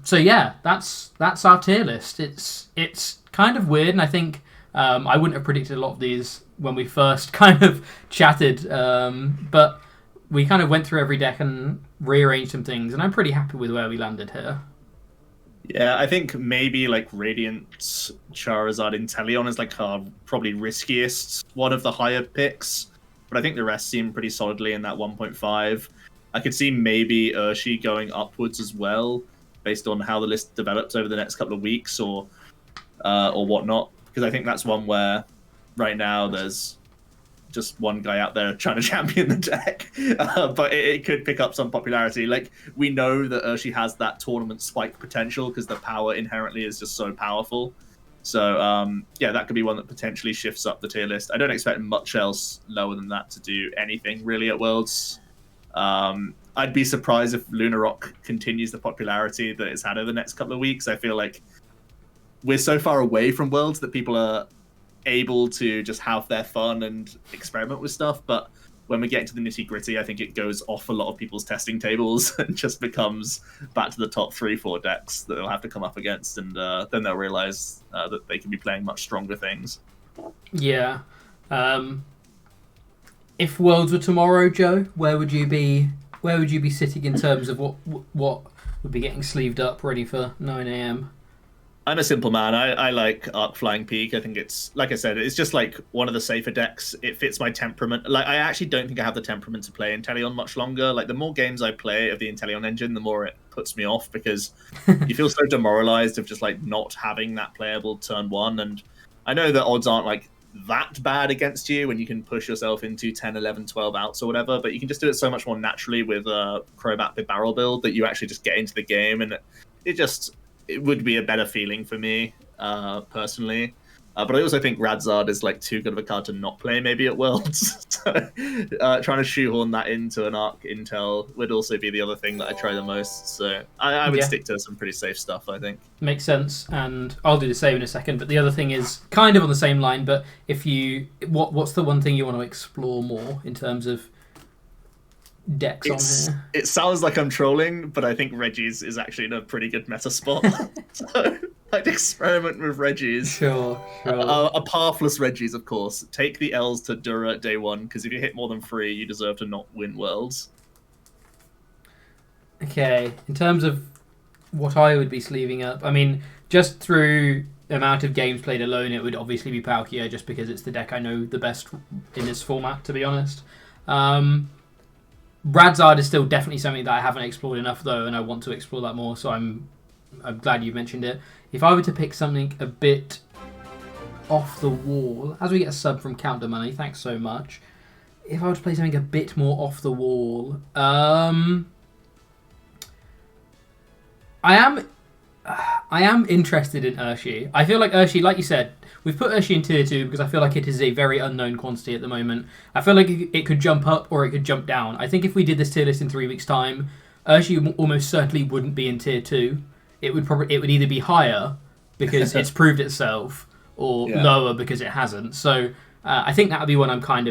So yeah, that's our tier list. It's kind of weird, and I think I wouldn't have predicted a lot of these when we first kind of chatted, but we kind of went through every deck and rearranged some things, and I'm pretty happy with where we landed here. Yeah, I think maybe like Radiant Charizard Inteleon is like our probably riskiest one of the higher picks, but I think the rest seem pretty solidly in that 1.5. I could see maybe Urshi going upwards as well, based on how the list develops over the next couple of weeks or whatnot, because I think that's one where right now there's just one guy out there trying to champion the deck, but it could pick up some popularity. Like, we know that Urshi has that tournament spike potential because the power inherently is just so powerful. So that could be one that potentially shifts up the tier list. I don't expect much else lower than that to do anything really at Worlds. I'd be surprised if Lunarock continues the popularity that it's had over the next couple of weeks. I feel like we're so far away from Worlds that people are able to just have their fun and experiment with stuff. But when we get into the nitty-gritty, I think it goes off a lot of people's testing tables and just becomes back to the top 3-4 decks that they'll have to come up against. And then they'll realize that they can be playing much stronger things. Yeah. If Worlds were tomorrow, Joe, where would you be sitting in terms of what would be getting sleeved up ready for 9 a.m? I'm a simple man. I like Arc Flying Peak. I think it's, like I said, it's just like one of the safer decks. It fits my temperament. Like, I actually don't think I have the temperament to play Inteleon much longer. Like, the more games I play of the Inteleon engine, the more it puts me off, because you feel so demoralized of just like not having that playable turn one. And I know that odds aren't like that bad against you when you can push yourself into 10, 11, 12 outs or whatever, but you can just do it so much more naturally with Crobat barrel build that you actually just get into the game, and it would be a better feeling for me, personally. But I also think Radzard is like too good of a card to not play maybe at Worlds. So trying to shoehorn that into an Arc Intel would also be the other thing that I try the most. So I would stick to some pretty safe stuff, I think. Makes sense, and I'll do the same in a second. But the other thing is kind of on the same line, but what's the one thing you want to explore more in terms of decks on here? It sounds like I'm trolling, but I think Reggie's is actually in a pretty good meta spot. So I'd experiment with Reggie's. Sure. A pathless Reggie's, of course. Take the L's to Dura day one, because if you hit more than 3, you deserve to not win Worlds. Okay, in terms of what I would be sleeving up, I mean, just through the amount of games played alone, it would obviously be Palkia, just because it's the deck I know the best in this format, to be honest. Radzard is still definitely something that I haven't explored enough, though, and I want to explore that more, so I'm glad you mentioned it. If I were to pick something a bit off the wall, as we get a sub from Counter Money, thanks so much. If I were to play something a bit more off the wall, I'm I am interested in Urshi. I feel like Urshi, like you said, we've put Urshi in tier 2 because I feel like it is a very unknown quantity at the moment. I feel like it could jump up or it could jump down. I think if we did this tier list in 3 weeks' time, Urshi almost certainly wouldn't be in tier 2. It would either be higher because it's proved itself, or lower because it hasn't. So I think that would be one I'm kind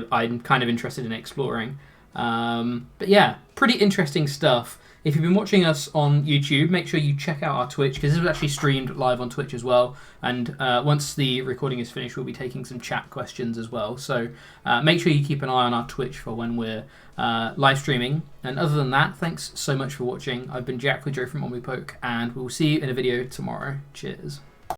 of interested in exploring. But yeah, pretty interesting stuff. If you've been watching us on YouTube, make sure you check out our Twitch, because this was actually streamed live on Twitch as well. And once the recording is finished, we'll be taking some chat questions as well. So make sure you keep an eye on our Twitch for when we're live streaming. And other than that, thanks so much for watching. I've been Jack with Joe from Omnipoke, and we'll see you in a video tomorrow. Cheers.